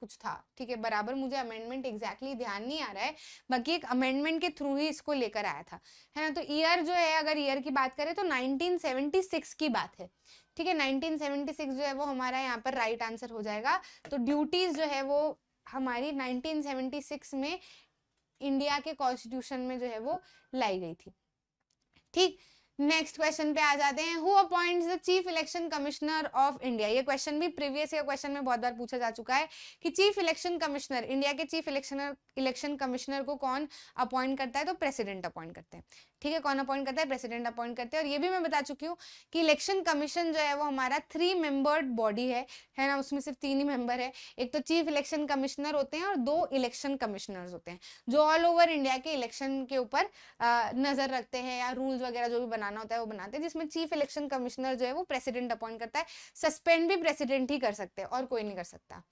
कुछ था, ठीक है। बराबर मुझे अमेंडमेंट एग्जैक्टली ध्यान नहीं आ रहा है, बाकी एक अमेंडमेंट के थ्रू ही इसको लेकर आया था, है ना। तो ईयर जो है, अगर ईयर की बात करें तो 1976 की बात है, ठीक है। 1976 जो है वो हमारा यहाँ पर राइट आंसर हो जाएगा। तो ड्यूटीज जो है वो हमारी 1976 में इंडिया के कॉन्स्टिट्यूशन में जो है वो लाई गई थी, ठीक। नेक्स्ट क्वेश्चन पे आ जाते हैं। Who appoints the chief election commissioner of India? ये क्वेश्चन भी प्रीवियस ईयर क्वेश्चन में बहुत बार पूछा जा चुका है कि चीफ इलेक्शन कमिश्नर, इंडिया के चीफ इलेक्शन कमिश्नर को कौन अपॉइंट करता है? तो प्रेसिडेंट अपॉइंट करते हैं, ठीक है, कौन अपॉइंट करता है? प्रेसिडेंट अपॉइंट करते हैं। और ये भी मैं बता चुकी हूँ कि इलेक्शन कमीशन जो है वो हमारा 3 मेंबर्ड बॉडी है ना, उसमें सिर्फ 3 ही मेंबर है। एक तो चीफ इलेक्शन कमिश्नर होते हैं और 2 इलेक्शन कमिश्नर्स होते हैं जो ऑल ओवर इंडिया के इलेक्शन के ऊपर नजर रखते हैं या रूल्स वगैरह जो भी बनाना होता है वो बनाते हैं, जिसमें चीफ इलेक्शन कमिश्नर जो है वो प्रेसिडेंट अपॉइंट करता है। सस्पेंड भी प्रेसिडेंट ही कर सकते हैं और कोई नहीं कर सकता।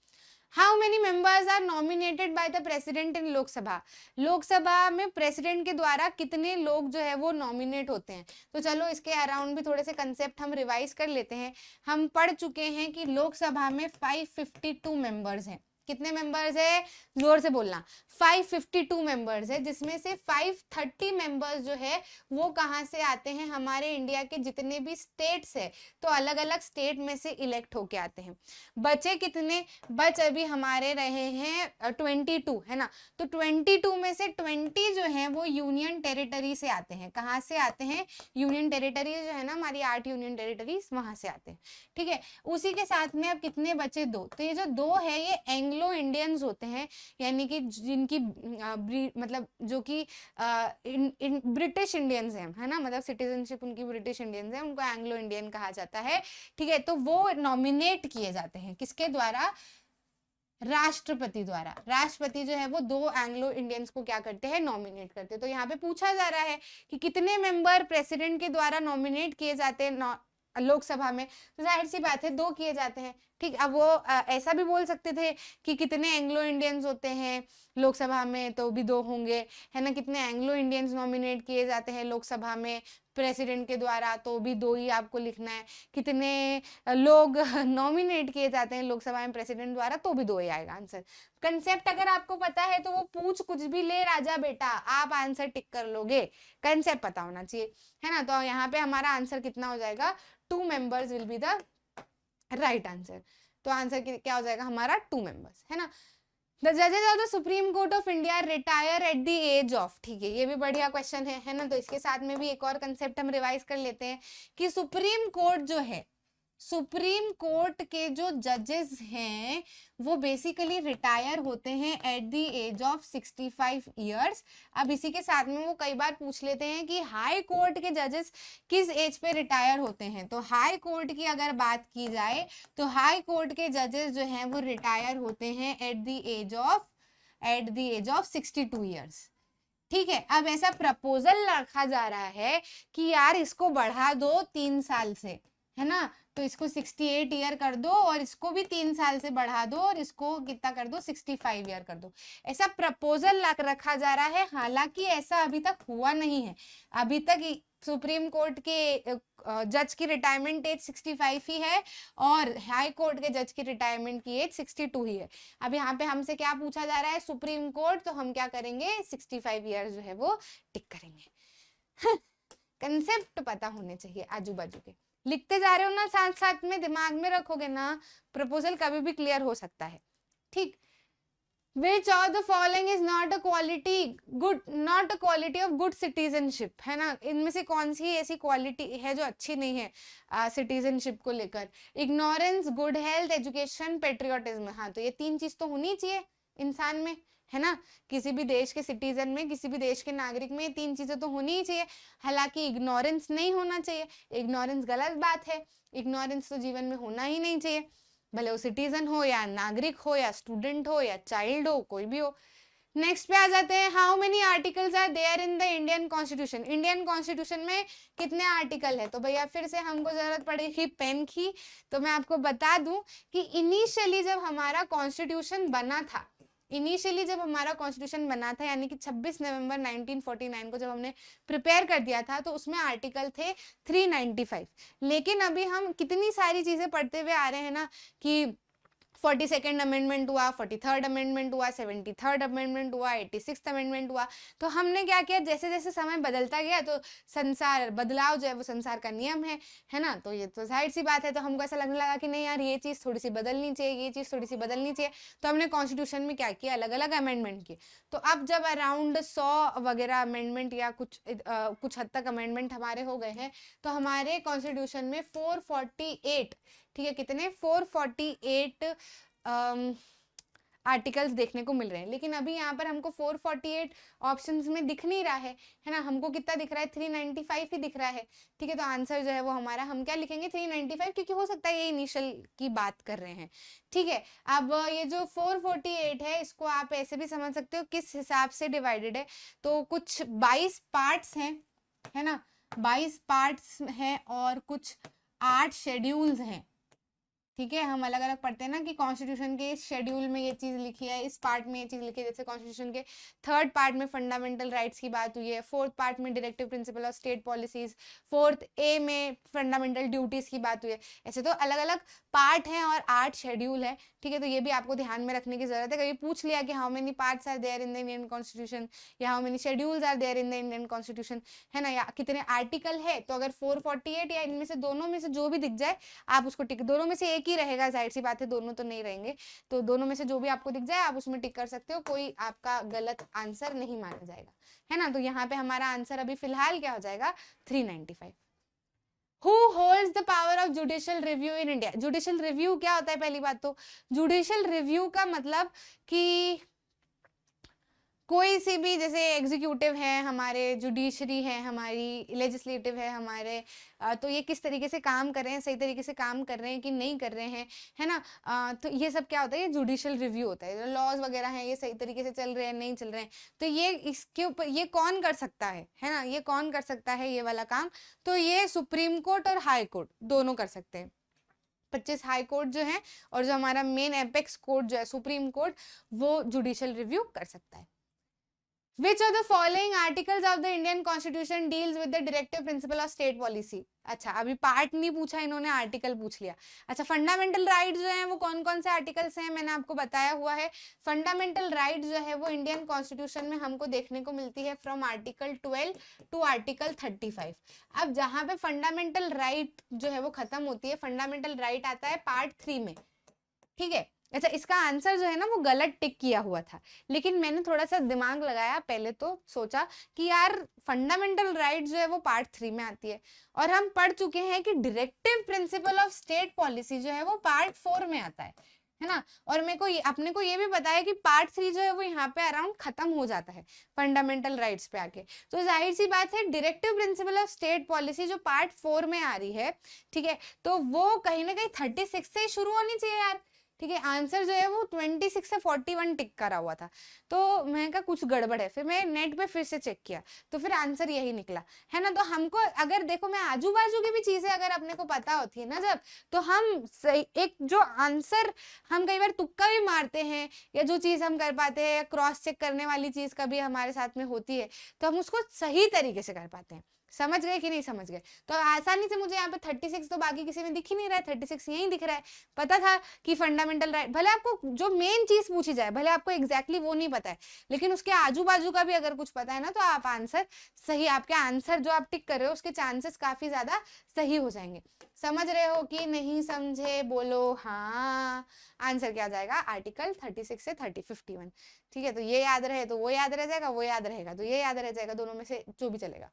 How many members are nominated by the president in Lok Sabha? Lok Sabha में प्रेसिडेंट के द्वारा कितने लोग जो है वो नॉमिनेट होते हैं? तो चलो इसके अराउंड भी थोड़े से कंसेप्ट हम रिवाइज कर लेते हैं। हम पढ़ चुके हैं कि लोकसभा में 552 मेंबर्स हैं। कितने मेंबर्स है? जोर से बोलना। 552 मेंबर्स है, जिसमें से 530 मेंबर्स जो है वो कहाँ से आते हैं? हमारे इंडिया के जितने भी स्टेट्स है, तो अलग अलग स्टेट में से इलेक्ट होके आते हैं। बचे कितने? बच अभी हमारे रहे हैं 22, है ना। तो 22 में से 20 जो है वो यूनियन टेरिटरी से आते हैं। कहाँ से आते हैं? यूनियन टेरिटरी जो है ना, हमारी 8 यूनियन टेरिटरीज, वहां से आते हैं। ठीक है, उसी के साथ में अब कितने बचे? 2। तो ये जो 2 है ये एंग्लो इंडियंस होते हैं, यानी कि जिनकी मतलब जो कि ब्रिटिश इंडियंस हैं, है ना, मतलब सिटीजनशिप उनकी ब्रिटिश इंडियंस है, उनको एंग्लो इंडियन कहा जाता है। ठीक है, तो वो नॉमिनेट किए जाते हैं किसके द्वारा? राष्ट्रपति द्वारा। राष्ट्रपति जो है वो 2 एंग्लो इंडियंस को क्या करते हैं? नॉमिनेट करते हैं। तो यहाँ पे पूछा जा रहा है कि कितने मेंबर प्रेसिडेंट के द्वारा नॉमिनेट किए जाते हैं लोकसभा में? तो जाहिर सी बात है 2 किए जाते हैं। ठीक, अब वो ऐसा भी बोल सकते थे कि कितने एंग्लो इंडियंस होते हैं लोकसभा में, तो भी 2 होंगे, है ना। कितने एंग्लो इंडियंस नॉमिनेट किए जाते हैं लोकसभा में प्रेसिडेंट के द्वारा, तो भी 2 ही आपको लिखना है। कितने लोग नॉमिनेट किए जाते हैं लोकसभा में प्रेसिडेंट द्वारा, तो भी 2 ही आएगा आंसर। कंसेप्ट अगर आपको पता है तो वो पूछ कुछ भी ले राजा बेटा, आप आंसर टिक कर लोगे। कंसेप्ट पता होना चाहिए, है ना। तो यहाँ पे हमारा आंसर कितना हो जाएगा? 2 members will be the right answer. तो आंसर क्या हो जाएगा हमारा? 2 मेंबर्स, है ना। द जजेस of the supreme court of India retire at the age of. ठीक है, ये भी बढ़िया क्वेश्चन है ना। तो इसके साथ में भी एक और कंसेप्ट हम रिवाइज कर लेते हैं कि सुप्रीम कोर्ट जो है, सुप्रीम कोर्ट के जो जजेस हैं वो बेसिकली रिटायर होते हैं at the age of 65 years. अब इसी के साथ में वो कई बार पूछ लेते हैं कि हाई कोर्ट के जजेस किस एज पे रिटायर होते हैं। तो हाई कोर्ट की अगर बात की जाए तो हाई कोर्ट के जजेस जो हैं वो रिटायर होते हैं at the age of 62 years. ठीक है, अब ऐसा प्रपोजल रखा जा रहा है कि यार इसको बढ़ा दो 3 साल से, है ना। तो इसको 68 ईयर कर दो और इसको भी 3 साल से बढ़ा दो और इसको कितना कर दो? 65 ईयर कर दो। ऐसा प्रपोजल रखा जा रहा है, हालांकि ऐसा अभी तक हुआ नहीं है। अभी तक सुप्रीम कोर्ट के जज की रिटायरमेंट एज 65 ही है और हाई कोर्ट के जज की रिटायरमेंट की एज 62 ही है। अब यहाँ पे हमसे क्या पूछा जा रहा है? सुप्रीम कोर्ट, तो हम क्या करेंगे? 65 ईयर्स जो है वो टिक करेंगे। कंसेप्ट पता होने चाहिए आजू बाजू के। लिखते जा रहे हो ना, साथ साथ में दिमाग में रखोगे ना, प्रपोजल कभी भी क्लियर हो सकता है। ठीक, Which of the following is not a quality of good citizenship, है ना। इनमें से कौन सी ऐसी क्वालिटी है जो अच्छी नहीं है सिटीजनशिप को लेकर? Ignorance, good health, education, patriotism. हाँ, तो ये 3 चीज तो होनी चाहिए इंसान में, है ना। किसी भी देश के सिटीजन में, किसी भी देश के नागरिक में 3 चीजें तो होनी ही चाहिए। हालांकि इग्नोरेंस नहीं होना चाहिए, इग्नोरेंस गलत बात है, इग्नोरेंस तो जीवन में होना ही नहीं चाहिए, भले वो सिटीजन हो या नागरिक हो या स्टूडेंट हो या चाइल्ड हो, कोई भी हो। नेक्स्ट पे आ जाते हैं, how many articles are there in the Indian constitution? Indian constitution में कितने आर्टिकल है? तो भैया फिर से हमको जरूरत पड़ेगी पेन की। तो मैं आपको बता दूं कि इनिशियली जब हमारा कॉन्स्टिट्यूशन बना था, यानी कि 26 नवंबर 1949 को जब हमने प्रिपेयर कर दिया था, तो उसमें आर्टिकल थे 395। लेकिन अभी हम कितनी सारी चीजें पढ़ते हुए आ रहे हैं ना कि 42nd अमेंडमेंट हुआ, 43rd अमेंडमेंट हुआ, 73rd अमेंडमेंट हुआ, 86th अमेंडमेंट हुआ। तो हमने क्या किया, जैसे जैसे समय बदलता गया तो संसार बदलाव जो है वो संसार का नियम है ना। तो ये तो जाहिर सी बात है। तो हमको ऐसा लगने लगा कि नहीं यार, ये चीज थोड़ी सी बदलनी चाहिए, ये चीज थोड़ी सी बदलनी चाहिए। तो हमने कॉन्स्टिट्यूशन में क्या किया, अलग अलग अमेंडमेंट किए। तो अब जब अराउंड 100 वगैरह अमेंडमेंट या कुछ हद तक अमेंडमेंट हमारे हो गए हैं, तो हमारे कॉन्स्टिट्यूशन में 448, ठीक है, कितने 448 आर्टिकल्स देखने को मिल रहे हैं। लेकिन अभी यहाँ पर हमको 448 ऑप्शंस में दिख नहीं रहा है ना, हमको कितना दिख रहा है, 395 ही दिख रहा है। ठीक है, तो आंसर जो है वो हमारा, हम क्या लिखेंगे, 395, क्योंकि हो सकता है ये इनिशियल की बात कर रहे हैं। ठीक है, अब ये जो 448 है इसको आप ऐसे भी समझ सकते हो किस हिसाब से डिवाइडेड है। तो कुछ 22 पार्ट्स हैं, है ना, 22 पार्ट्स हैं और कुछ 8 शेड्यूल्स हैं। ठीक है, हम अलग अलग पढ़ते हैं ना कि कॉन्स्टिट्यूशन के इस शेड्यूल में ये चीज लिखी है, इस पार्ट में ये चीज लिखी है। जैसे कॉन्स्टिट्यूशन के 3rd पार्ट में फंडामेंटल राइट्स की बात हुई है, 4th पार्ट में directive principle of state policies, 4th ए में फंडामेंटल ड्यूटीज की बात हुई है। ऐसे तो अलग अलग पार्ट हैं और 8 शेड्यूल है। ठीक है, तो ये भी आपको ध्यान में रखने की जरूरत है। कभी पूछ लिया कि how many parts are there in the Indian constitution या how many schedules are there in the Indian constitution, है ना, या कितने आर्टिकल है, तो अगर 448 या इनमें से दोनों में से जो भी दिख जाए आप उसको टिक, दोनों में से एक ही रहेगा, जाहिर सी बात है, दोनों तो नहीं रहेंगे, तो दोनों में से जो भी आपको दिख जाए आप उसमें टिक कर सकते हो, कोई आपका गलत आंसर नहीं माना जाएगा, है ना। तो यहाँ पे हमारा आंसर अभी फिलहाल क्या हो जाएगा, 395। Who holds the power of judicial review in India? Judicial review क्या होता है? पहली बात तो judicial review का मतलब कि कोई सी भी, जैसे एग्जीक्यूटिव है हमारे, जुडिशरी है हमारी, लेजिस्लेटिव है हमारे, तो ये किस तरीके से काम कर रहे हैं, सही तरीके से काम कर रहे हैं कि नहीं कर रहे हैं, है ना, तो ये सब क्या होता है, ये जुडिशियल रिव्यू होता है। लॉज वगैरह हैं ये सही तरीके से चल रहे हैं नहीं चल रहे हैं, तो ये इसके ऊपर ये कौन कर सकता है ना, ये कौन कर सकता है ये वाला काम, तो ये सुप्रीम कोर्ट और हाई कोर्ट दोनों कर सकते हैं। 25 हाई कोर्ट जो है और जो हमारा मेन एपेक्स कोर्ट जो है सुप्रीम कोर्ट, वो जुडिशियल रिव्यू कर सकता है। Which of the following articles of the Indian Constitution deals with the directive principle of state policy? अच्छा, अभी पार्ट नहीं पूछा इन्होंने, आर्टिकल पूछ लिया। अच्छा, फंडामेंटल राइट जो है वो कौन कौन से आर्टिकल्स हैं, मैंने आपको बताया हुआ है। फंडामेंटल राइट जो है वो इंडियन कॉन्स्टिट्यूशन में हमको देखने को मिलती है फ्रॉम आर्टिकल 12 टू आर्टिकल 35। अब जहां पे फंडामेंटल राइट जो है वो खत्म होती है, फंडामेंटल राइट आता है पार्ट 3 में। ठीक है, अच्छा, इसका आंसर जो है ना वो गलत टिक किया हुआ था, लेकिन मैंने थोड़ा सा दिमाग लगाया, पहले तो सोचा कि यार फंडामेंटल राइट जो है वो पार्ट 3 में आती है, और हम पढ़ चुके हैं कि directive principle of state policy जो है वो पार्ट 4 में आता है ना, और मेरे को अपने को ये भी पता है कि पार्ट 3 जो है वो यहाँ पे अराउंड खत्म हो जाता है फंडामेंटल राइट्स पे आके। तो जाहिर सी बात है directive principle of state policy जो पार्ट 4 में आ रही है, ठीक है, तो वो कहीं ना कहीं 36 से शुरू होनी चाहिए यार। ठीक है, आंसर जो है वो 26 से 41 टिक करा हुआ था, तो मैं कहा कुछ गड़बड़ है, फिर मैं नेट पे फिर से चेक किया तो फिर आंसर यही निकला, है ना। तो हमको अगर देखो, मैं आजू बाजू की भी चीजें अगर अपने को पता होती है ना जब, तो हम एक जो आंसर, हम कई बार तुक्का भी मारते हैं, या जो चीज हम कर पाते हैं, या क्रॉस चेक करने वाली चीज कभी हमारे साथ में होती है, तो हम उसको सही तरीके से कर पाते हैं। समझ गए कि नहीं समझ गए? तो आसानी से मुझे यहाँ पे 36 तो बाकी किसी में दिख ही नहीं रहा है, 36 यही दिख रहा है। पता था कि फंडामेंटल राइट, भले आपको जो मेन चीज पूछी जाए, भले आपको एग्जैक्टली वो नहीं पता है, लेकिन उसके आजू बाजू का भी अगर कुछ पता है ना, तो आप आंसर सही, आपके आंसर जो आप टिक कर रहे हो उसके चांसेस काफी ज्यादा सही हो जाएंगे। समझ रहे हो कि नहीं समझे? बोलो हाँ। आंसर क्या जाएगा, आर्टिकल 36 से 51। ठीक है, तो ये याद रहे तो वो याद रह जाएगा, वो याद रहेगा तो ये याद रह जाएगा, दोनों में से जो भी चलेगा।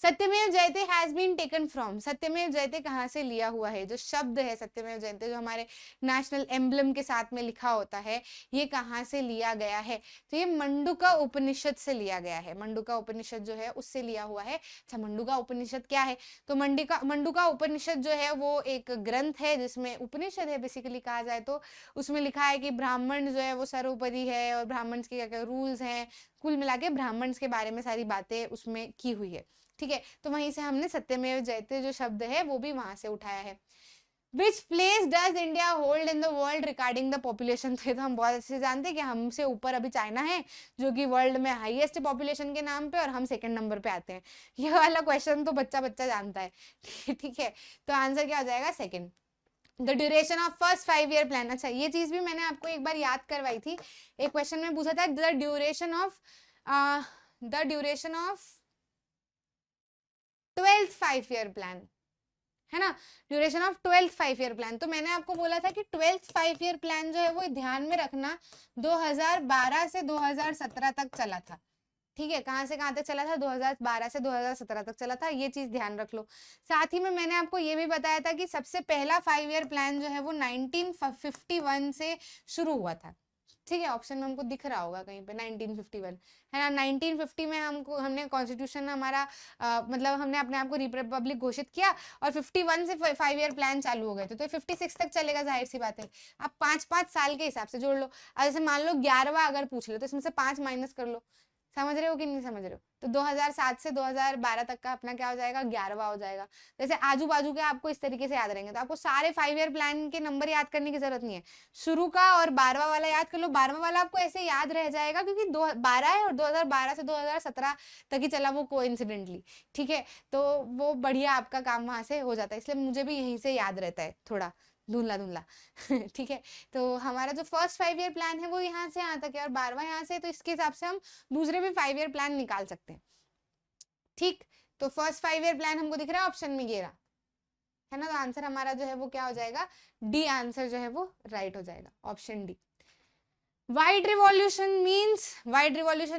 सत्यमेव जयते हैज बीन टेकन फ्रॉम, सत्यमेव जयते कहाँ से लिया हुआ है? जो शब्द है सत्यमेव जयते, जो हमारे नेशनल एम्बलम के साथ में लिखा होता है, ये कहाँ से लिया गया है? तो ये मंडूका उपनिषद से लिया गया है। मंडूका उपनिषद जो है उससे लिया हुआ है। अच्छा, मंडूका उपनिषद क्या है? तो मंडूका उपनिषद जो है वो एक ग्रंथ है जिसमें, उपनिषद है बेसिकली कहा जाए तो, उसमें लिखा है कि ब्राह्मण जो है वो सर्वोपरि है, और ब्राह्मण के क्या क्या रूल्स हैं, कुल मिला के ब्राह्मण के बारे में सारी बातें उसमें की हुई है। ठीक है, तो वहीं से हमने सत्यमेव जयते जो शब्द है वो भी वहां से उठाया है। Which place does India hold in the world regarding the population? तो हम बहुत अच्छे से जानते हैं कि हमसे ऊपर अभी चाइना है, जो कि वर्ल्ड में हाईएस्ट पॉपुलेशन के नाम पे, और हम सेकंड नंबर पे आते हैं। ये वाला क्वेश्चन तो बच्चा बच्चा जानता है। ठीक है, तो आंसर क्या हो जाएगा, second. The duration of first 5-year plan. अच्छा, ये चीज भी मैंने आपको एक बार याद करवाई थी, एक क्वेश्चन में पूछा था, the duration of 12th 5-year plan, है ना, duration of 12th 5-year plan. तो मैंने आपको बोला था कि 12th 5-year प्लान जो है वो ध्यान में रखना 2012 से 2017 तक चला था। ठीक है, कहां से कहां तक चला था, 2012 से 2017 तक चला था, ये चीज ध्यान रख लो। साथ ही में मैंने आपको ये भी बताया था कि सबसे पहला 5-year प्लान जो है वो 1951 से शुरू हुआ था। ठीक है, ऑप्शन में हमको दिख रहा होगा कहीं पे 1951, है ना। 1950 में हमने कॉन्स्टिट्यूशन हमारा मतलब हमने अपने आप को रिपब्लिक घोषित किया और 51 से 5 ईयर प्लान चालू हो गए थे, तो 56 तक चलेगा, जाहिर सी बात है। आप 5-5 साल के हिसाब से जोड़ लो। जैसे मान लो 11वां अगर पूछ लो तो इसमें से 5 माइनस कर लो। समझ रहे हो कि नहीं समझ रहे हो? तो 2007 से 2012 तक का अपना क्या हो जाएगा, 11वां हो जाएगा। जैसे आजू बाजू के आपको इस तरीके से याद रहेंगे, तो आपको सारे 5 ईयर प्लान के नंबर याद करने की जरूरत नहीं है। शुरू का और 12वां वाला याद कर लो। 12वां वाला आपको ऐसे याद रह जाएगा क्योंकि 12 है और 2012 से 2017 तक ही चला वो कोइंसिडेंटली, ठीक है। तो वो बढ़िया आपका काम वहां से हो जाता है, इसलिए मुझे भी यहीं से याद रहता है, थोड़ा धुंधला धुंधला ठीक है। तो हमारा जो फर्स्ट 5 ईयर प्लान है वो यहाँ से यहाँ तक है और 12वां यहाँ से, तो इसके हिसाब से हम दूसरे भी 5 ईयर प्लान निकाल सकते हैं, ठीक। तो फर्स्ट 5 ईयर प्लान हमको दिख रहा है ऑप्शन में, ये रहा, है ना। तो आंसर हमारा जो है वो क्या हो जाएगा, डी आंसर जो है वो राइट हो जाएगा, option D. White revolution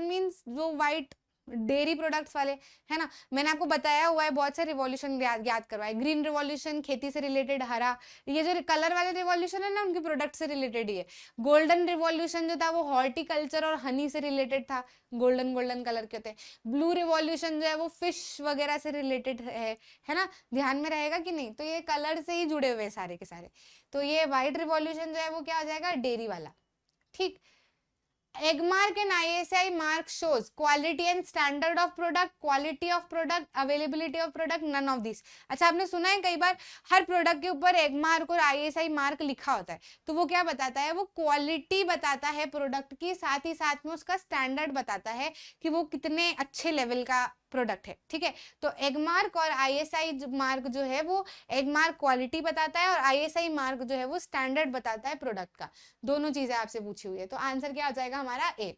means जो व्हाइट डेयरी प्रोडक्ट्स वाले, है ना। मैंने आपको बताया हुआ है, बहुत से रिवॉल्यूशन याद करवाए। ग्रीन रिवॉल्यूशन खेती से रिलेटेड, हरा, ये जो कलर वाले रिवॉल्यूशन है ना उनके प्रोडक्ट से रिलेटेड ही है। गोल्डन रिवॉल्यूशन जो था वो हॉर्टिकल्चर और हनी से रिलेटेड था, गोल्डन गोल्डन कलर के होते हैं। ब्लू रिवॉल्यूशन जो है वो फिश वगैरह से रिलेटेड है ना, ध्यान में रहेगा कि नहीं। तो ये कलर से ही जुड़े हुए सारे के सारे। तो ये व्हाइट रिवॉल्यूशन जो है वो क्या हो जाएगा, डेयरी वाला, ठीक। Eggmark and ISI mark shows quality and standard of product, quality of product, availability of product, none of these। अच्छा, आपने सुना है कई बार हर प्रोडक्ट के ऊपर एगमार्क और ISI मार्क लिखा होता है, तो वो क्या बताता है, वो क्वालिटी बताता है प्रोडक्ट की, साथ ही साथ में उसका स्टैंडर्ड बताता है कि वो कितने अच्छे लेवल का प्रोडक्ट है, ठीक है। तो एगमार्क और ISI मार्क जो है वो एगमार्क क्वालिटी बताता है और ISI मार्क जो है वो स्टैंडर्ड बताता है प्रोडक्ट का। दोनों चीजें आपसे पूछी हुई है, तो आंसर क्या हो जाएगा हमारा A.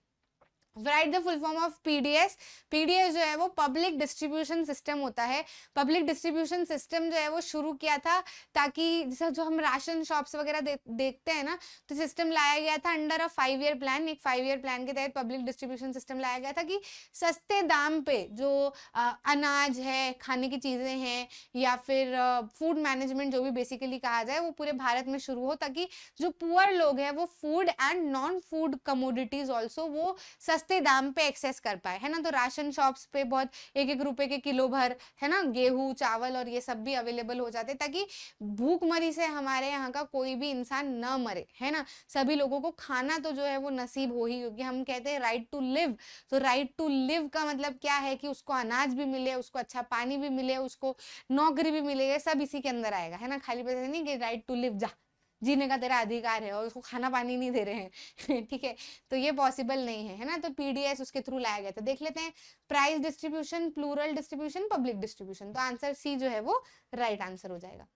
Write the full form of PDS. PDS जो है वो पब्लिक डिस्ट्रीब्यूशन सिस्टम होता है। पब्लिक डिस्ट्रीब्यूशन सिस्टम जो है वो शुरू किया था ताकि जैसे जो हम राशन शॉप्स वगैरह देखते हैं ना, तो सिस्टम लाया गया था अंडर अ 5 ईयर प्लान। एक 5 ईयर प्लान के तहत पब्लिक डिस्ट्रीब्यूशन सिस्टम लाया गया था कि सस्ते दाम पे जो अनाज है, खाने की चीजें हैं, या फिर फूड मैनेजमेंट जो भी बेसिकली कहा जाए, वो पूरे भारत में शुरू हो, ताकि जो पुअर लोग हैं वो food and non food commodities also वो सस्ते दाम पे एक्सेस कर पाए, है ना। तो राशन शॉप्स पे बहुत 1-1 रुपए के किलो भर, है ना, गेहूं चावल और ये सब भी अवेलेबल हो जाते, ताकि भूखमरी से हमारे यहाँ का कोई भी इंसान न मरे, है ना। सभी लोगों को खाना तो जो है वो नसीब हो ही, क्योंकि हम कहते हैं राइट टू लिव। तो राइट टू लिव का मतलब क्या है कि उसको अनाज भी मिले, उसको अच्छा पानी भी मिले, उसको नौकरी भी मिले, सब इसी के अंदर आएगा, है ना। खाली पैसे नहीं कि राइट टू लिव, जा जीने का तेरा अधिकार है और उसको खाना पानी नहीं दे रहे हैं ठीक है, तो ये पॉसिबल नहीं है, है ना। तो पीडीएस उसके थ्रू लाया गया था। देख लेते हैं, price distribution, plural distribution, public distribution. तो आंसर सी जो है वो राइट आंसर हो जाएगा,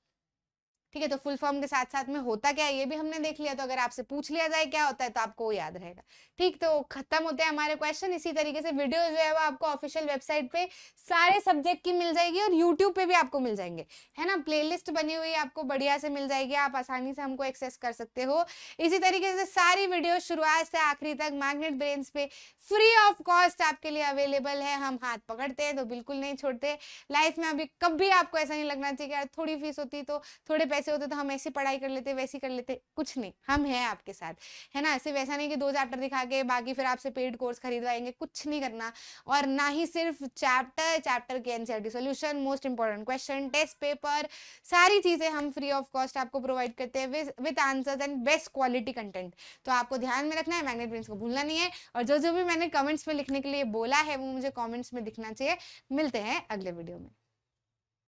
ठीक है। तो फुल फॉर्म के साथ साथ में होता क्या है ये भी हमने देख लिया, तो अगर आपसे पूछ लिया जाए क्या होता है तो आपको वो याद रहेगा, ठीक। तो खत्म होते हैं हमारे क्वेश्चन। इसी तरीके से वीडियो जो है वो आपको ऑफिशियल वेबसाइट पे सारे सब्जेक्ट की मिल जाएगी और यूट्यूब पे भी आपको मिल जाएंगे, है ना। प्लेलिस्ट बनी हुई आपको बढ़िया से मिल जाएगी, आप आसानी से हमको एक्सेस कर सकते हो। इसी तरीके से सारी वीडियो शुरुआत से आखिरी तक मैग्नेट ब्रेन्स पे फ्री ऑफ कॉस्ट आपके लिए अवेलेबल है। हम हाथ पकड़ते हैं तो बिल्कुल नहीं छोड़ते। लाइफ में अभी कभी आपको ऐसा नहीं लगना चाहिए यार थोड़ी फीस होती तो, थोड़े पैसे होते तो हम ऐसी पढ़ाई कर लेते, वैसी कर लेते, कुछ नहीं, हम हैं आपके साथ, है ना। सिर्फ ऐसा नहीं कि 2 चैप्टर दिखा के बाकी फिर आपसे पेड कोर्स खरीदवाएंगे, कुछ नहीं करना। और ना ही सिर्फ चैप्टर के NCERT solution, most important question, test paper, सारी चीजें हम फ्री ऑफ कॉस्ट आपको प्रोवाइड करते हैं with answers and best quality content. तो आपको ध्यान में रखना है, मैग्नेट ब्रेन्स को भूलना नहीं है, और जो जो भी मैंने कमेंट्स में लिखने के लिए बोला है वो मुझे कमेंट्स में दिखना चाहिए। मिलते हैं अगले वीडियो में।